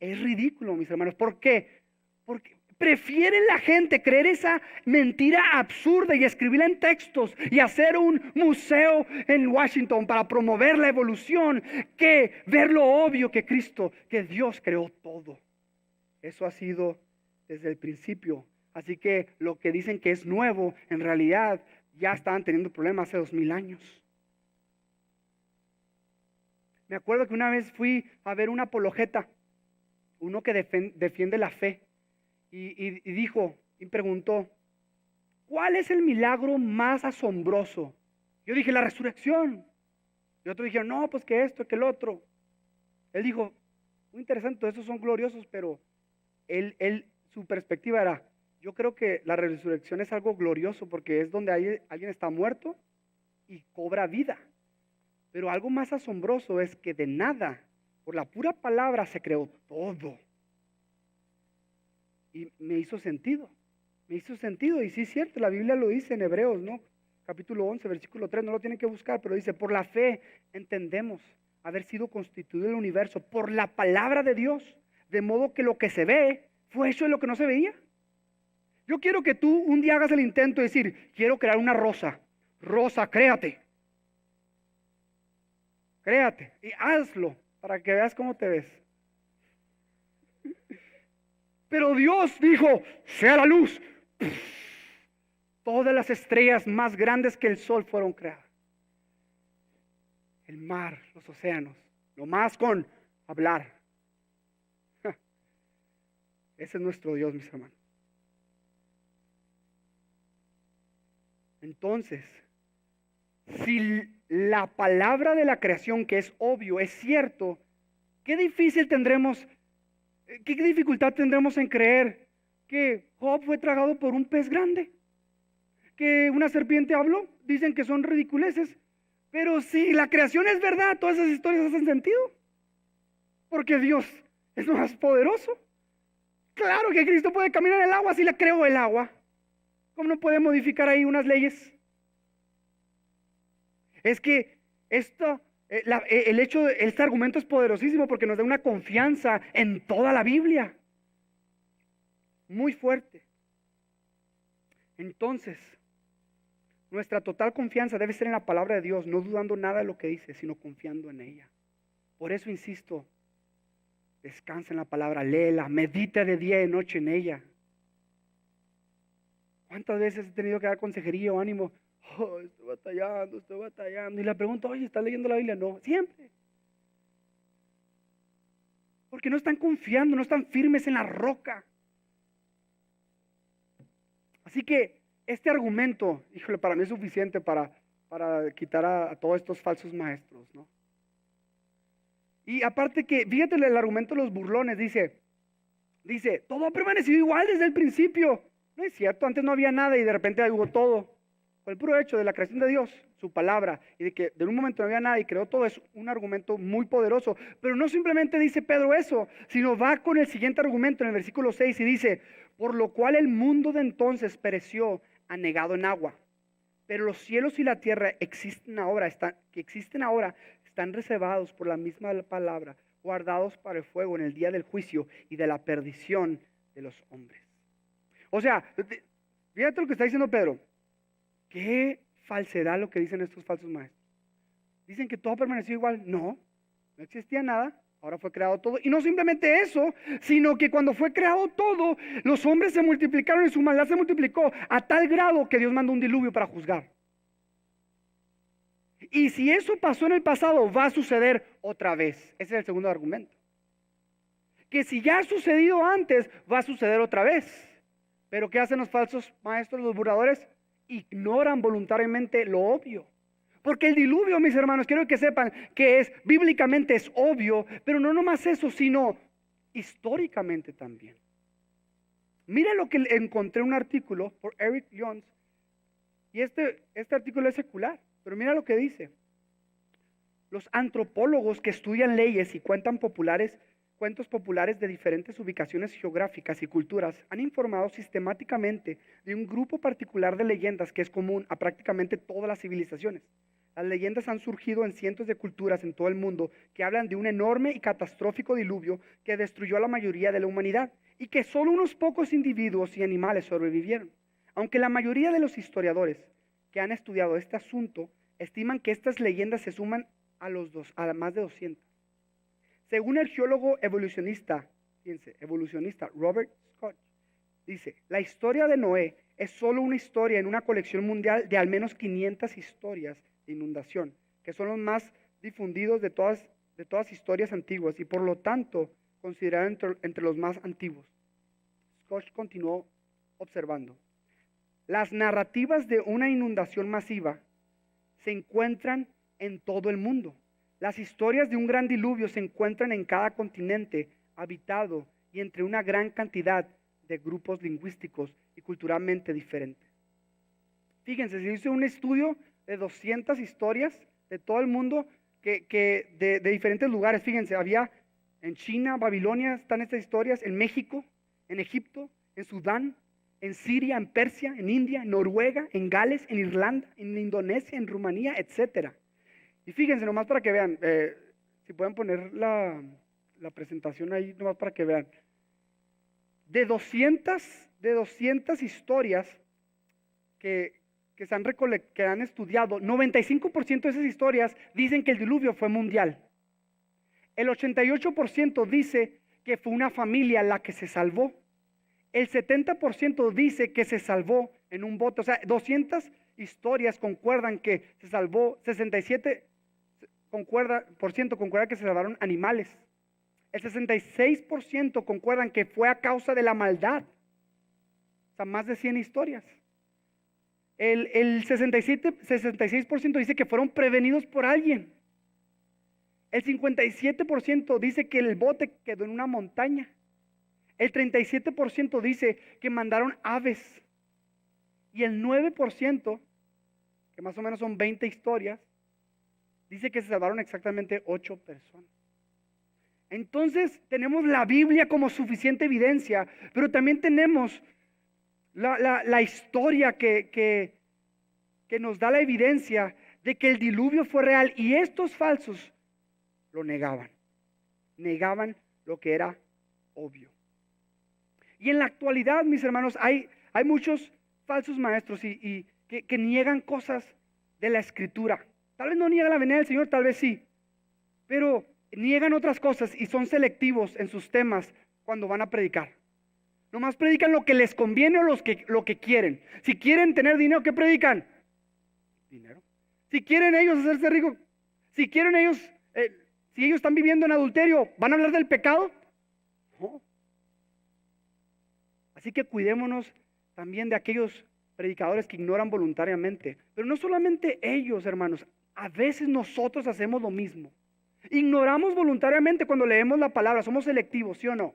Es ridículo, mis hermanos. ¿Por qué? Porque prefiere la gente creer esa mentira absurda y escribirla en textos y hacer un museo en Washington para promover la evolución, que ver lo obvio que Dios creó todo. Eso ha sido desde el principio. Así que lo que dicen que es nuevo, en realidad ya estaban teniendo problemas hace 2000 años. Me acuerdo que una vez fui a ver un apologeta, uno que defiende la fe. Y dijo, y preguntó, ¿cuál es el milagro más asombroso? Yo dije, la resurrección. Y otros dijeron, no, pues que esto, que el otro. Él dijo, muy interesante, todos esos son gloriosos, pero su perspectiva era, yo creo que la resurrección es algo glorioso porque es donde alguien está muerto y cobra vida. Pero algo más asombroso es que de nada, por la pura palabra, se creó todo. Y me hizo sentido, y sí es cierto, la Biblia lo dice en Hebreos, ¿no? Capítulo 11, versículo 3, no lo tienen que buscar, pero dice, por la fe entendemos haber sido constituido el universo por la palabra de Dios, de modo que lo que se ve fue hecho de lo que no se veía. Yo quiero que tú un día hagas el intento de decir, quiero crear una rosa, créate, y hazlo para que veas cómo te ves. Pero Dios dijo, sea la luz. Todas las estrellas más grandes que el sol fueron creadas. El mar, los océanos, lo más con hablar. Ese es nuestro Dios, mis hermanos. Entonces, si la palabra de la creación, que es obvio, es cierto, ¿Qué difícil tendremos, qué dificultad tendremos en creer que Job fue tragado por un pez grande? Que una serpiente habló, dicen que son ridiculeces, pero si la creación es verdad, todas esas historias hacen sentido, porque Dios es más poderoso. Claro que Cristo puede caminar en el agua si le creó el agua. ¿Cómo no puede modificar ahí unas leyes? Es que este argumento es poderosísimo porque nos da una confianza en toda la Biblia, muy fuerte. Entonces, nuestra total confianza debe ser en la palabra de Dios, no dudando nada de lo que dice, sino confiando en ella. Por eso insisto, descansa en la palabra, léela, medita de día y de noche en ella. ¿Cuántas veces he tenido que dar consejería o ánimo? Oh, estoy batallando. Y le pregunto, oye, ¿estás leyendo la Biblia? No, siempre. Porque no están confiando, no están firmes en la roca. Así que este argumento, híjole, para mí es suficiente para quitar a todos estos falsos maestros, ¿no? Y aparte que, fíjate el argumento de los burlones, dice, todo ha permanecido igual desde el principio. No es cierto, antes no había nada y de repente hubo todo. Por el puro hecho de la creación de Dios, su palabra, y de que de un momento no había nada y creó todo, es un argumento muy poderoso. Pero no simplemente dice Pedro eso, sino va con el siguiente argumento en el versículo 6 y dice, por lo cual el mundo de entonces pereció anegado en agua. Pero los cielos y la tierra que existen ahora están reservados por la misma palabra, guardados para el fuego en el día del juicio y de la perdición de los hombres. O sea, fíjate lo que está diciendo Pedro. Qué falsedad lo que dicen estos falsos maestros. Dicen que todo permaneció igual. No existía nada. Ahora fue creado todo. Y no simplemente eso, sino que cuando fue creado todo, los hombres se multiplicaron y su maldad se multiplicó a tal grado que Dios mandó un diluvio para juzgar. Y si eso pasó en el pasado, va a suceder otra vez. Ese es el segundo argumento. Que si ya ha sucedido antes, va a suceder otra vez. Pero ¿qué hacen los falsos maestros, los burladores? Ignoran voluntariamente lo obvio. Porque el diluvio, mis hermanos, quiero que sepan que bíblicamente es obvio, pero no nomás eso, sino históricamente también. Mira lo que encontré un artículo por Eric Jones, y este artículo es secular, pero mira lo que dice. Los antropólogos que estudian leyes y cuentos populares de diferentes ubicaciones geográficas y culturas han informado sistemáticamente de un grupo particular de leyendas que es común a prácticamente todas las civilizaciones. Las leyendas han surgido en cientos de culturas en todo el mundo que hablan de un enorme y catastrófico diluvio que destruyó a la mayoría de la humanidad y que solo unos pocos individuos y animales sobrevivieron. Aunque la mayoría de los historiadores que han estudiado este asunto estiman que estas leyendas se suman a más de 200. Según el geólogo evolucionista Robert Scott, dice, la historia de Noé es solo una historia en una colección mundial de al menos 500 historias de inundación, que son los más difundidos de todas historias antiguas y por lo tanto considerado entre los más antiguos. Scott continuó observando, las narrativas de una inundación masiva se encuentran en todo el mundo. Las historias de un gran diluvio se encuentran en cada continente habitado y entre una gran cantidad de grupos lingüísticos y culturalmente diferentes. Fíjense, se hizo un estudio de 200 historias de todo el mundo de diferentes lugares. Fíjense, había en China, Babilonia, están estas historias, en México, en Egipto, en Sudán, en Siria, en Persia, en India, en Noruega, en Gales, en Irlanda, en Indonesia, en Rumanía, etcétera. Y fíjense, nomás para que vean, si pueden poner la presentación ahí, nomás para que vean. De 200 historias que han estudiado, 95% de esas historias dicen que el diluvio fue mundial. El 88% dice que fue una familia la que se salvó. El 70% dice que se salvó en un bote. O sea, 200 historias concuerdan que se salvó, 67% concuerda que se salvaron animales. El 66% concuerdan que fue a causa de la maldad. O sea, más de 100 historias. El 66% dice que fueron prevenidos por alguien. El 57% dice que el bote quedó en una montaña. El 37% dice que mandaron aves. Y el 9%, que más o menos son 20 historias, dice que se salvaron exactamente 8 personas. Entonces tenemos la Biblia como suficiente evidencia, pero también tenemos la historia que nos da la evidencia de que el diluvio fue real, y estos falsos lo negaban lo que era obvio. Y en la actualidad, mis hermanos, hay muchos falsos maestros y que niegan cosas de la Escritura. Tal vez no niegan la venida del Señor, tal vez sí, pero niegan otras cosas y son selectivos en sus temas cuando van a predicar. Nomás predican lo que les conviene o lo que quieren. Si quieren tener dinero, ¿qué predican? Dinero. Si quieren ellos hacerse ricos, si quieren ellos, si ellos están viviendo en adulterio, ¿van a hablar del pecado? No. Así que cuidémonos también de aquellos predicadores que ignoran voluntariamente. Pero no solamente ellos, hermanos, a veces nosotros hacemos lo mismo. Ignoramos voluntariamente cuando leemos la palabra, somos selectivos, ¿sí o no?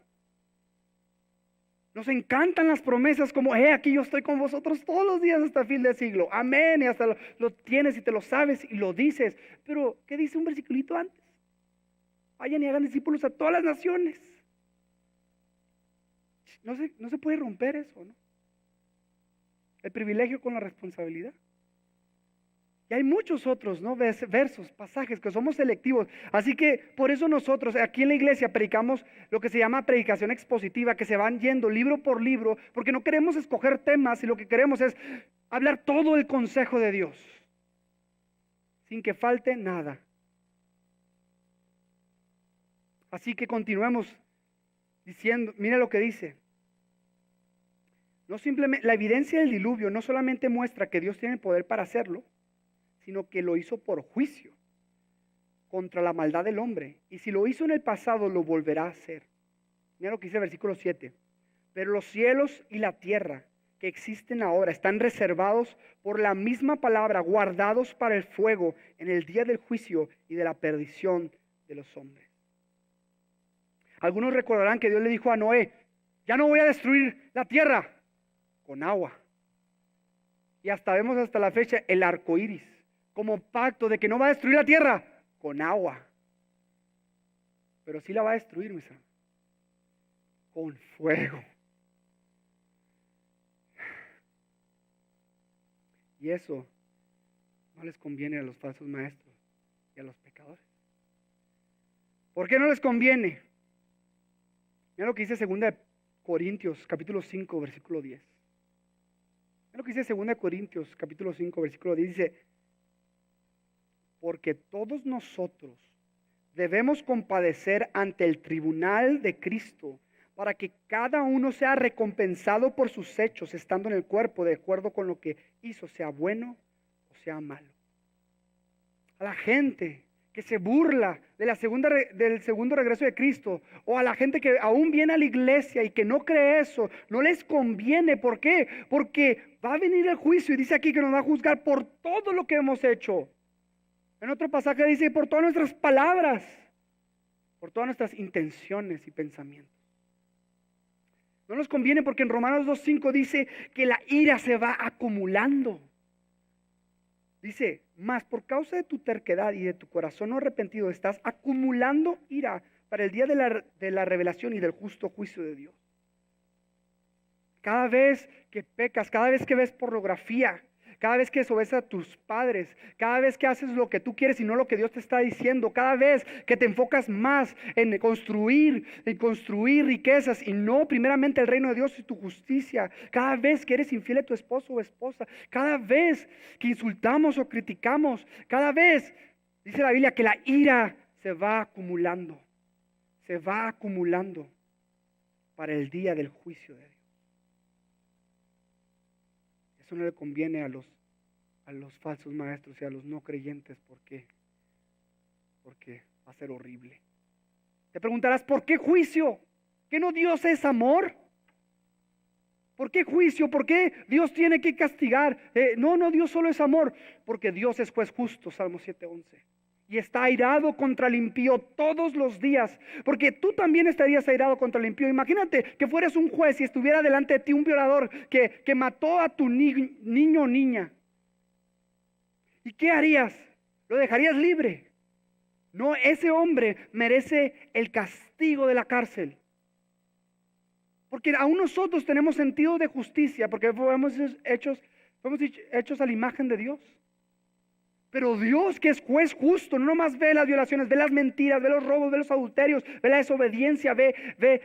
Nos encantan las promesas como, aquí yo estoy con vosotros todos los días hasta el fin del siglo. Amén. Y hasta lo tienes y te lo sabes y lo dices. Pero, ¿qué dice un versiculito antes? Vayan y hagan discípulos a todas las naciones. No se puede romper eso, ¿no? El privilegio con la responsabilidad. Y hay muchos otros, ¿no? Versos, pasajes que somos selectivos. Así que por eso nosotros aquí en la iglesia predicamos lo que se llama predicación expositiva, que se van yendo libro por libro, porque no queremos escoger temas y lo que queremos es hablar todo el consejo de Dios, sin que falte nada. Así que continuemos diciendo, mira lo que dice. No simplemente, la evidencia del diluvio no solamente muestra que Dios tiene el poder para hacerlo, sino que lo hizo por juicio contra la maldad del hombre. Y si lo hizo en el pasado, lo volverá a hacer. Mira lo que dice el versículo 7. Pero los cielos y la tierra que existen ahora están reservados por la misma palabra, guardados para el fuego en el día del juicio y de la perdición de los hombres. Algunos recordarán que Dios le dijo a Noé, ya no voy a destruir la tierra con agua. Y vemos hasta la fecha el arco iris como pacto de que no va a destruir la tierra con agua, pero sí la va a destruir, mis hermanos, con fuego. Y eso no les conviene a los falsos maestros y a los pecadores. ¿Por qué no les conviene? Mira lo que dice 2 Corintios capítulo 5 versículo 10. Mira lo que dice 2 Corintios capítulo 5 versículo 10. Dice, porque todos nosotros debemos compadecer ante el tribunal de Cristo para que cada uno sea recompensado por sus hechos, estando en el cuerpo de acuerdo con lo que hizo, sea bueno o sea malo. A la gente que se burla de del segundo regreso de Cristo, o a la gente que aún viene a la iglesia y que no cree eso, no les conviene. ¿Por qué? Porque va a venir el juicio y dice aquí que nos va a juzgar por todo lo que hemos hecho. En otro pasaje dice, por todas nuestras palabras, por todas nuestras intenciones y pensamientos. No nos conviene porque en Romanos 2:5 dice que la ira se va acumulando. Dice, mas por causa de tu terquedad y de tu corazón no arrepentido, estás acumulando ira para el día de la revelación y del justo juicio de Dios. Cada vez que pecas, cada vez que ves pornografía, cada vez que desobedeces a tus padres, cada vez que haces lo que tú quieres y no lo que Dios te está diciendo, cada vez que te enfocas más en construir riquezas y no primeramente el reino de Dios y tu justicia, cada vez que eres infiel a tu esposo o esposa, cada vez que insultamos o criticamos, cada vez, dice la Biblia, que la ira se va acumulando para el día del juicio de Dios. Eso no le conviene a los falsos maestros y a los no creyentes. ¿Por qué? Porque va a ser horrible. Te preguntarás, ¿por qué juicio? ¿Que no Dios es amor? ¿Por qué juicio? ¿Por qué Dios tiene que castigar? No, Dios solo es amor. Porque Dios es juez justo, Salmo 7:11. y está airado contra el impío todos los días, porque tú también estarías airado contra el impío. Imagínate que fueras un juez y estuviera delante de ti un violador que mató a tu niño o niña. ¿Y qué harías? ¿Lo dejarías libre? No, ese hombre merece el castigo de la cárcel. Porque aún nosotros tenemos sentido de justicia, porque fuimos hechos a la imagen de Dios. Pero Dios, que es juez justo, no nomás ve las violaciones, ve las mentiras, ve los robos, ve los adulterios, ve la desobediencia, ve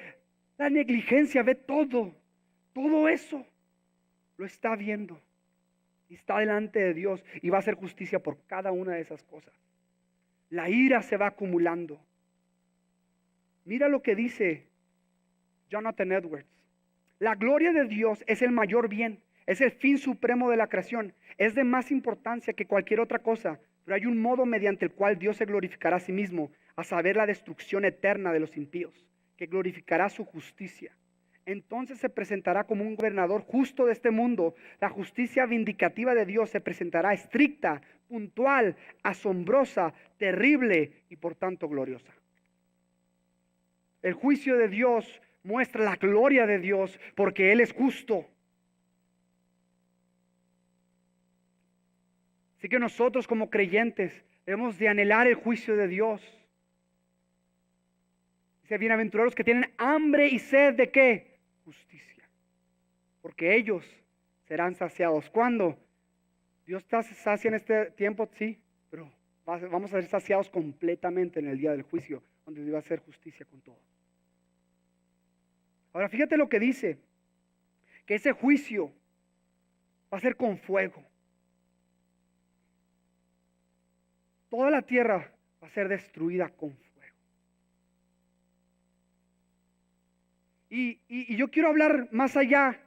la negligencia, ve todo. Todo eso lo está viendo. Y está delante de Dios y va a hacer justicia por cada una de esas cosas. La ira se va acumulando. Mira lo que dice Jonathan Edwards. La gloria de Dios es el mayor bien. Es el fin supremo de la creación. Es de más importancia que cualquier otra cosa. Pero hay un modo mediante el cual Dios se glorificará a sí mismo, a saber, la destrucción eterna de los impíos, que glorificará su justicia. Entonces se presentará como un gobernador justo de este mundo. La justicia vindicativa de Dios se presentará estricta, puntual, asombrosa, terrible y por tanto gloriosa. El juicio de Dios muestra la gloria de Dios porque Él es justo. Así que nosotros como creyentes debemos de anhelar el juicio de Dios. Dice, bienaventurados que tienen hambre y sed ¿de qué? Justicia. Porque ellos serán saciados. ¿Cuándo? Dios está sacia en este tiempo, sí, pero vamos a ser saciados completamente en el día del juicio, donde Dios va a hacer justicia con todo. Ahora fíjate lo que dice, que ese juicio va a ser con fuego. Toda la tierra va a ser destruida con fuego. Y yo quiero hablar más allá,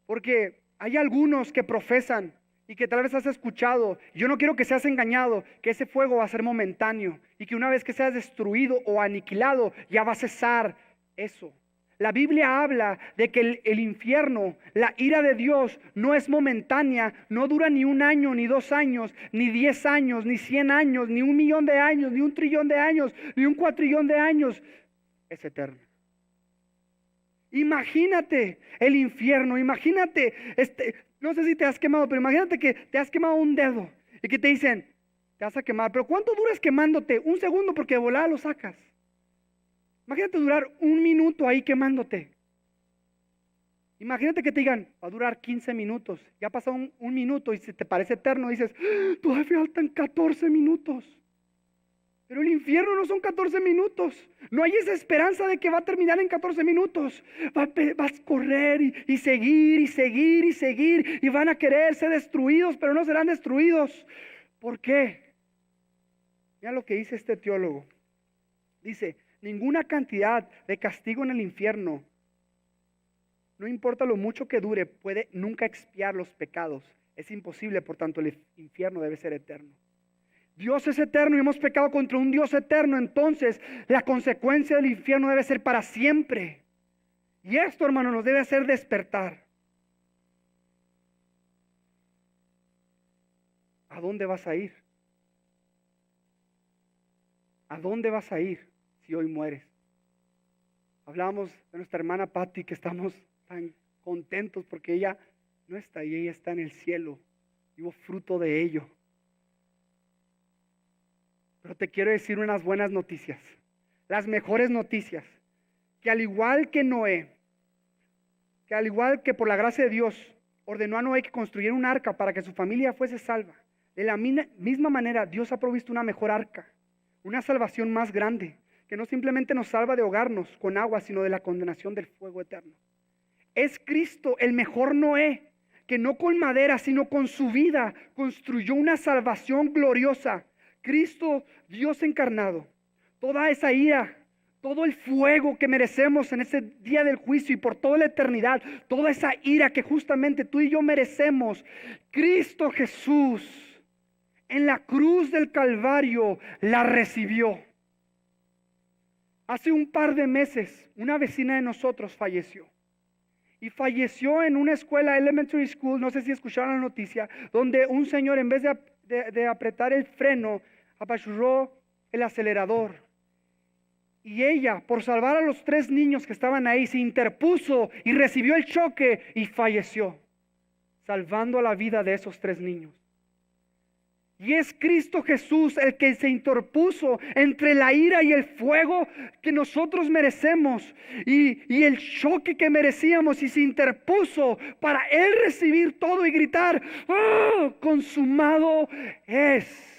porque hay algunos que profesan y que tal vez has escuchado. Yo no quiero que seas engañado, que ese fuego va a ser momentáneo y que una vez que seas destruido o aniquilado, ya va a cesar eso. La Biblia habla de que el infierno, la ira de Dios no es momentánea, no dura ni 1 año, ni 2 años, ni 10 años, ni 100 años, ni 1.000.000 de años, ni 1.000.000.000 de años, ni 1.000.000.000.000 de años. Es eterno. Imagínate el infierno, imagínate, no sé si te has quemado, pero imagínate que te has quemado un dedo y que te dicen, te vas a quemar, pero ¿cuánto duras quemándote? 1 segundo porque de volada lo sacas. Imagínate durar 1 minuto ahí quemándote. Imagínate que te digan, va a durar 15 minutos. Ya pasó un minuto y si te parece eterno, dices, todavía faltan 14 minutos. Pero el infierno no son 14 minutos. No hay esa esperanza de que va a terminar en 14 minutos. Vas a correr y seguir y seguir y seguir. Y van a querer ser destruidos, pero no serán destruidos. ¿Por qué? Mira lo que dice este teólogo. Dice, ninguna cantidad de castigo en el infierno, no importa lo mucho que dure, puede nunca expiar los pecados. Es imposible, por tanto, el infierno debe ser eterno. Dios es eterno y hemos pecado contra un Dios eterno, entonces la consecuencia del infierno debe ser para siempre. Y esto, hermano, nos debe hacer despertar. ¿A dónde vas a ir? ¿A dónde vas a ir si hoy mueres? Hablábamos de nuestra hermana Patty, que estamos tan contentos porque ella no está ahí, ella está en el cielo. Y hubo fruto de ello. Pero te quiero decir unas buenas noticias, las mejores noticias, que al igual que Noé, que al igual que por la gracia de Dios ordenó a Noé que construyera un arca para que su familia fuese salva, de la misma manera Dios ha provisto una mejor arca, una salvación más grande, que no simplemente nos salva de ahogarnos con agua, sino de la condenación del fuego eterno. Es Cristo el mejor Noé, que no con madera, sino con su vida construyó una salvación gloriosa. Cristo, Dios encarnado, toda esa ira, todo el fuego que merecemos en ese día del juicio y por toda la eternidad, toda esa ira que justamente tú y yo merecemos, Cristo Jesús en la cruz del Calvario la recibió. Hace un par de meses, una vecina de nosotros falleció. Y falleció en una escuela elementary school, no sé si escucharon la noticia, donde un señor en vez de apretar el freno, apachurró el acelerador. Y ella, por salvar a los 3 niños que estaban ahí, se interpuso y recibió el choque y falleció, salvando la vida de esos 3 niños. Y es Cristo Jesús el que se interpuso entre la ira y el fuego que nosotros merecemos y el choque que merecíamos, y se interpuso para Él recibir todo y gritar: ¡Oh, consumado es!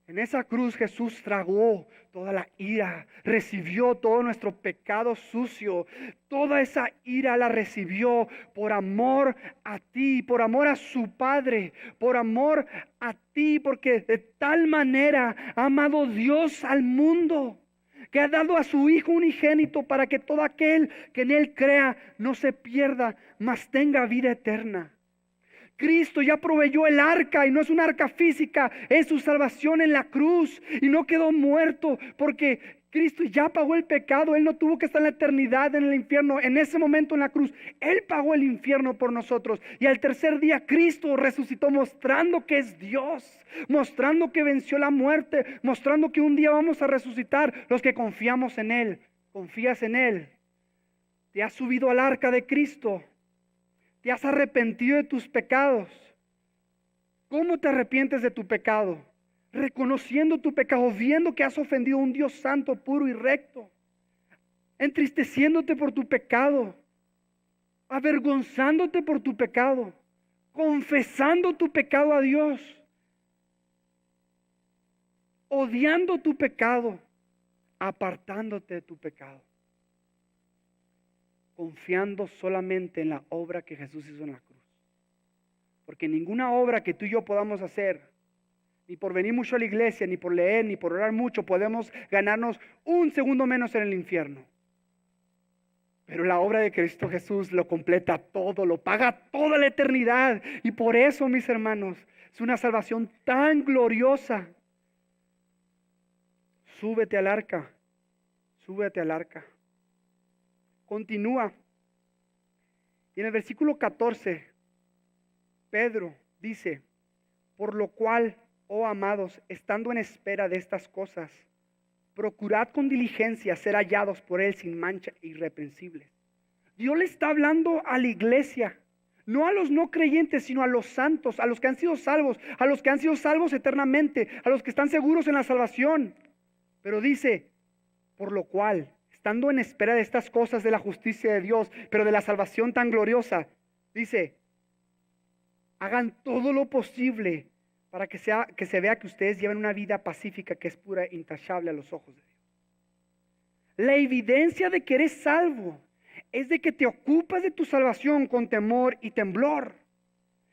En esa cruz Jesús tragó toda la ira, recibió todo nuestro pecado sucio. Toda esa ira la recibió por amor a ti, por amor a su Padre, por amor a ti, porque de tal manera ha amado Dios al mundo, que ha dado a su Hijo unigénito, para que todo aquel que en Él crea no se pierda, mas tenga vida eterna. Cristo ya proveyó el arca, y no es un arca física, es su salvación en la cruz, y no quedó muerto porque Cristo ya pagó el pecado. Él no tuvo que estar en la eternidad en el infierno. En ese momento en la cruz Él pagó el infierno por nosotros, y al tercer día Cristo resucitó, mostrando que es Dios, mostrando que venció la muerte, mostrando que un día vamos a resucitar los que confiamos en Él. ¿Confías en Él? ¿Te has subido al arca de Cristo? ¿Te has arrepentido de tus pecados? ¿Cómo te arrepientes de tu pecado? Reconociendo tu pecado, viendo que has ofendido a un Dios santo, puro y recto, entristeciéndote por tu pecado, avergonzándote por tu pecado, confesando tu pecado a Dios, odiando tu pecado, apartándote de tu pecado, confiando solamente en la obra que Jesús hizo en la cruz. Porque ninguna obra que tú y yo podamos hacer, ni por venir mucho a la iglesia, ni por leer, ni por orar mucho, podemos ganarnos un segundo menos en el infierno. Pero la obra de Cristo Jesús lo completa todo, lo paga toda la eternidad. Y por eso, mis hermanos, es una salvación tan gloriosa. Súbete al arca, súbete al arca. Continúa. Y en el versículo 14, Pedro dice: por lo cual, oh amados, estando en espera de estas cosas, procurad con diligencia ser hallados por Él sin mancha e irreprensibles. Dios le está hablando a la iglesia, no a los no creyentes, sino a los santos, a los que han sido salvos, a los que han sido salvos eternamente, a los que están seguros en la salvación. Pero dice: por lo cual, estando en espera de estas cosas, de la justicia de Dios, pero de la salvación tan gloriosa, dice: hagan todo lo posible para que se vea que ustedes llevan una vida pacífica, que es pura e intachable a los ojos de Dios. La evidencia de que eres salvo es de que te ocupas de tu salvación con temor y temblor.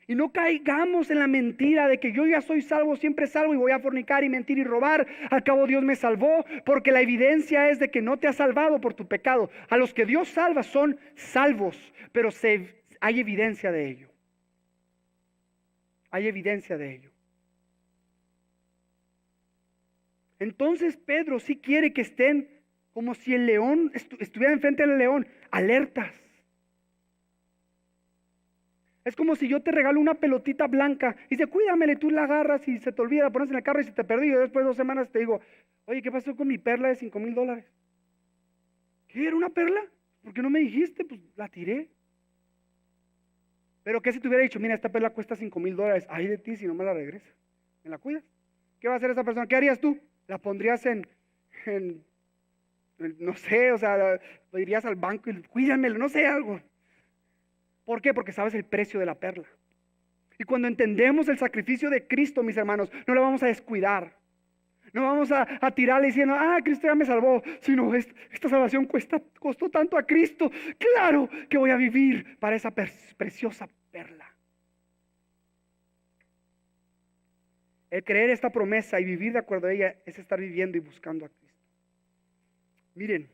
Y no caigamos en la mentira de que yo ya soy salvo, siempre salvo, y voy a fornicar y mentir y robar. Al cabo Dios me salvó, porque la evidencia es de que no te ha salvado por tu pecado. A los que Dios salva son salvos, pero hay evidencia de ello. Hay evidencia de ello. Entonces Pedro sí quiere que estén como si el león estuviera enfrente del león, alertas. Es como si yo te regalo una pelotita blanca y dice: cuídamela, y tú la agarras y se te olvida, la pones en el carro y se te perdió. Y después de 2 semanas te digo: oye, ¿qué pasó con mi perla de $5,000? ¿Qué era una perla? ¿Por qué no me dijiste? Pues la tiré. Pero ¿qué si te hubiera dicho: mira, esta perla cuesta $5,000, ay de ti si no me la regresas? ¿Me la cuidas? ¿Qué va a hacer esa persona? ¿Qué harías tú? ¿La pondrías en no sé, o sea, irías al banco y cuídamelo, no sé, algo? ¿Por qué? Porque sabes el precio de la perla. Y cuando entendemos el sacrificio de Cristo, mis hermanos, no lo vamos a descuidar. No vamos a tirarle diciendo: Cristo ya me salvó. Sino esta salvación costó tanto a Cristo. Claro que voy a vivir para esa preciosa perla. El creer esta promesa y vivir de acuerdo a ella es estar viviendo y buscando a Cristo. Miren,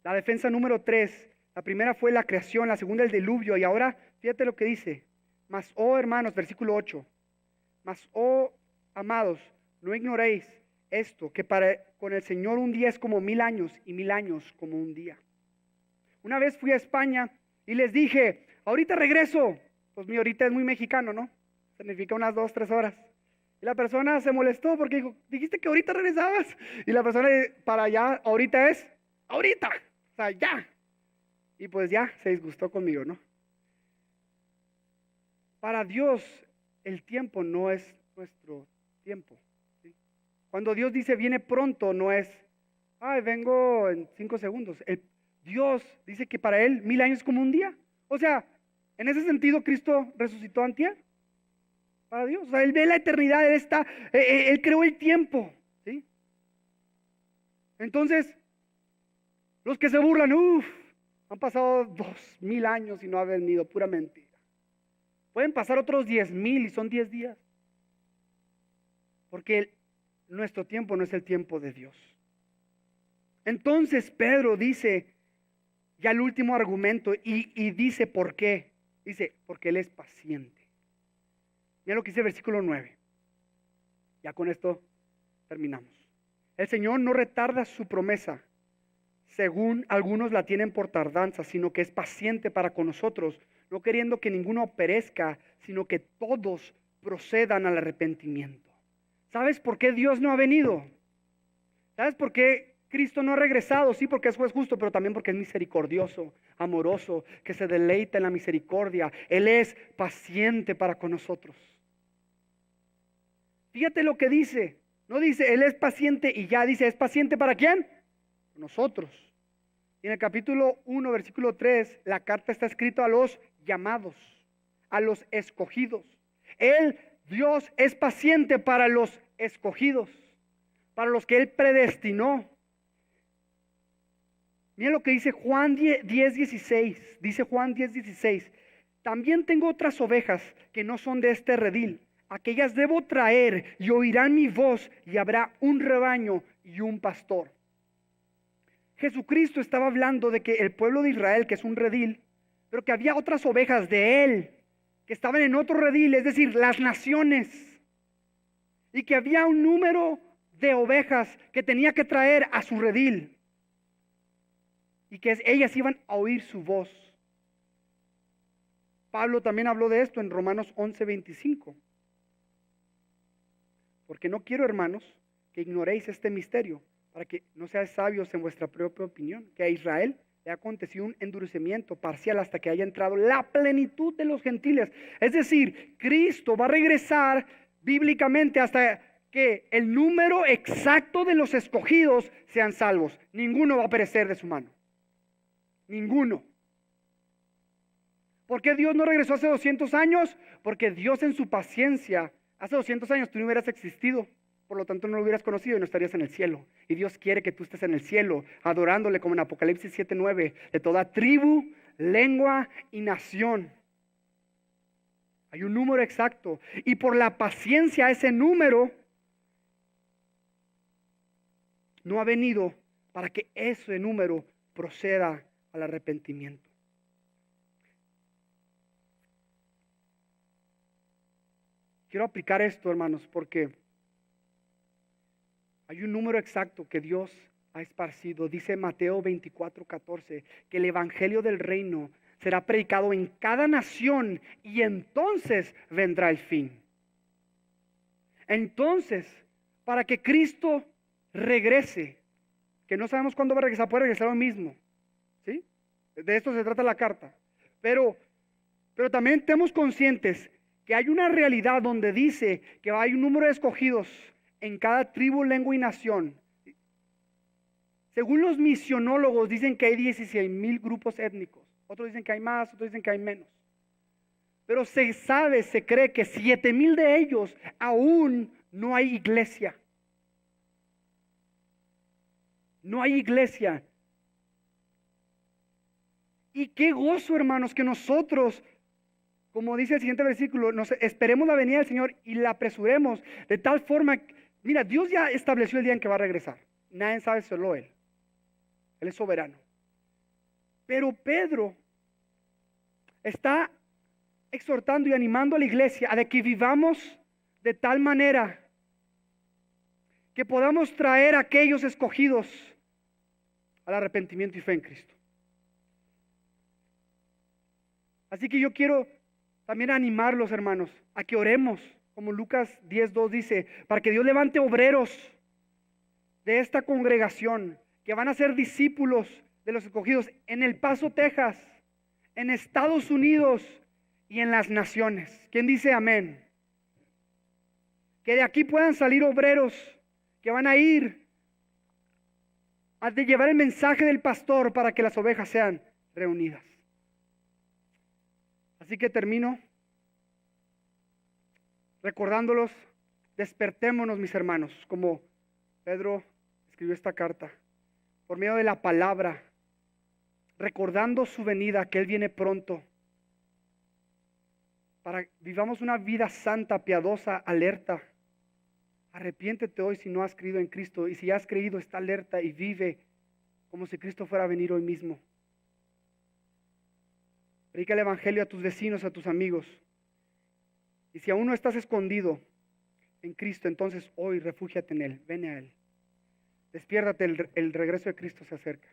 la defensa número 3, la primera fue la creación, la segunda el diluvio, y ahora fíjate lo que dice: mas, oh hermanos, versículo 8, mas, oh amados, no ignoréis esto, que con el Señor un día es como 1000 años, y 1000 años como un día. Una vez fui a España y les dije: ahorita regreso. Pues mi ahorita es muy mexicano, ¿no? Significa unas 2-3 horas. Y la persona se molestó porque dijo, dijiste que ahorita regresabas. Y la persona para allá, ahorita es, ahorita, o sea, ya. Y pues ya, se disgustó conmigo, ¿no? Para Dios, el tiempo no es nuestro tiempo, ¿sí? Cuando Dios dice viene pronto, no es, ay, vengo en 5 segundos. Dios dice que para Él 1000 años es como un día. O sea, en ese sentido, Cristo resucitó antier. Para Dios, o sea, Él ve la eternidad, Él creó el tiempo, ¿sí? Entonces, los que se burlan, han pasado 2000 años y no ha venido, pura mentira. Pueden pasar otros 10,000 y son 10 días. Porque nuestro tiempo no es el tiempo de Dios. Entonces Pedro dice, ya el último argumento, y dice por qué. Dice, porque Él es paciente. Mira lo que dice el versículo 9. Ya con esto terminamos. El Señor no retarda su promesa, según algunos la tienen por tardanza, sino que es paciente para con nosotros, no queriendo que ninguno perezca, sino que todos procedan al arrepentimiento. ¿Sabes por qué Dios no ha venido? ¿Sabes por qué Cristo no ha regresado? Sí, porque es juez justo, pero también porque es misericordioso, amoroso, que se deleita en la misericordia. Él es paciente para con nosotros. Fíjate lo que dice. No dice, Él es paciente y ya dice, ¿es paciente para quién? Nosotros. Y en el capítulo 1, versículo 3, la carta está escrita a los llamados, a los escogidos. Él, Dios, es paciente para los escogidos, para los que Él predestinó. Miren lo que dice Juan 10:16. Dice Juan 10:16. También tengo otras ovejas que no son de este redil. Aquellas debo traer y oirán mi voz y habrá un rebaño y un pastor. Jesucristo estaba hablando de que el pueblo de Israel, que es un redil, pero que había otras ovejas de Él que estaban en otro redil, es decir, las naciones. Y que había un número de ovejas que tenía que traer a su redil. Y que ellas iban a oír su voz. Pablo también habló de esto en Romanos 11:25. Porque no quiero, hermanos, que ignoréis este misterio, para que no seáis sabios en vuestra propia opinión, que a Israel le ha acontecido un endurecimiento parcial hasta que haya entrado la plenitud de los gentiles. Es decir, Cristo va a regresar bíblicamente hasta que el número exacto de los escogidos sean salvos. Ninguno va a perecer de su mano. Ninguno. ¿Por qué Dios no regresó hace 200 años? Porque Dios en su paciencia, hace 200 años tú no hubieras existido, por lo tanto no lo hubieras conocido y no estarías en el cielo. Y Dios quiere que tú estés en el cielo, adorándole como en Apocalipsis 7:9, de toda tribu, lengua y nación. Hay un número exacto. Y por la paciencia ese número no ha venido para que ese número proceda al arrepentimiento. Quiero aplicar esto, hermanos, porque hay un número exacto que Dios ha esparcido. Dice Mateo 24:14, que el evangelio del reino será predicado en cada nación y entonces vendrá el fin. Entonces, para que Cristo regrese, que no sabemos cuándo va a regresar, puede regresar hoy mismo, ¿sí? De esto se trata la carta. Pero también estemos conscientes que hay una realidad donde dice que hay un número de escogidos en cada tribu, lengua y nación. Según los misionólogos dicen que hay 16,000 grupos étnicos. Otros dicen que hay más, otros dicen que hay menos. Pero se sabe, se cree que 7,000 de ellos aún no hay iglesia. No hay iglesia. Y qué gozo, hermanos, que nosotros, como dice el siguiente versículo, nos esperemos la venida del Señor y la apresuremos de tal forma. Mira, Dios ya estableció el día en que va a regresar. Nadie sabe, solo Él. Él es soberano. Pero Pedro está exhortando y animando a la iglesia a de que vivamos de tal manera que podamos traer a aquellos escogidos al arrepentimiento y fe en Cristo. Así que yo quiero también animarlos, hermanos, a que oremos como Lucas 10:2 dice, para que Dios levante obreros de esta congregación que van a ser discípulos de los escogidos en El Paso, Texas, en Estados Unidos y en las naciones. ¿Quién dice amén? Que de aquí puedan salir obreros que van a ir a llevar el mensaje del pastor para que las ovejas sean reunidas. Así que termino recordándolos, despertémonos, mis hermanos, como Pedro escribió esta carta, por medio de la palabra, recordando su venida, que Él viene pronto, para vivamos una vida santa, piadosa, alerta. Arrepiéntete hoy si no has creído en Cristo, y si ya has creído, está alerta y vive como si Cristo fuera a venir hoy mismo. Predica el evangelio a tus vecinos, a tus amigos. Y si aún no estás escondido en Cristo, entonces hoy refúgiate en Él, ven a Él. Despiértate, el regreso de Cristo se acerca.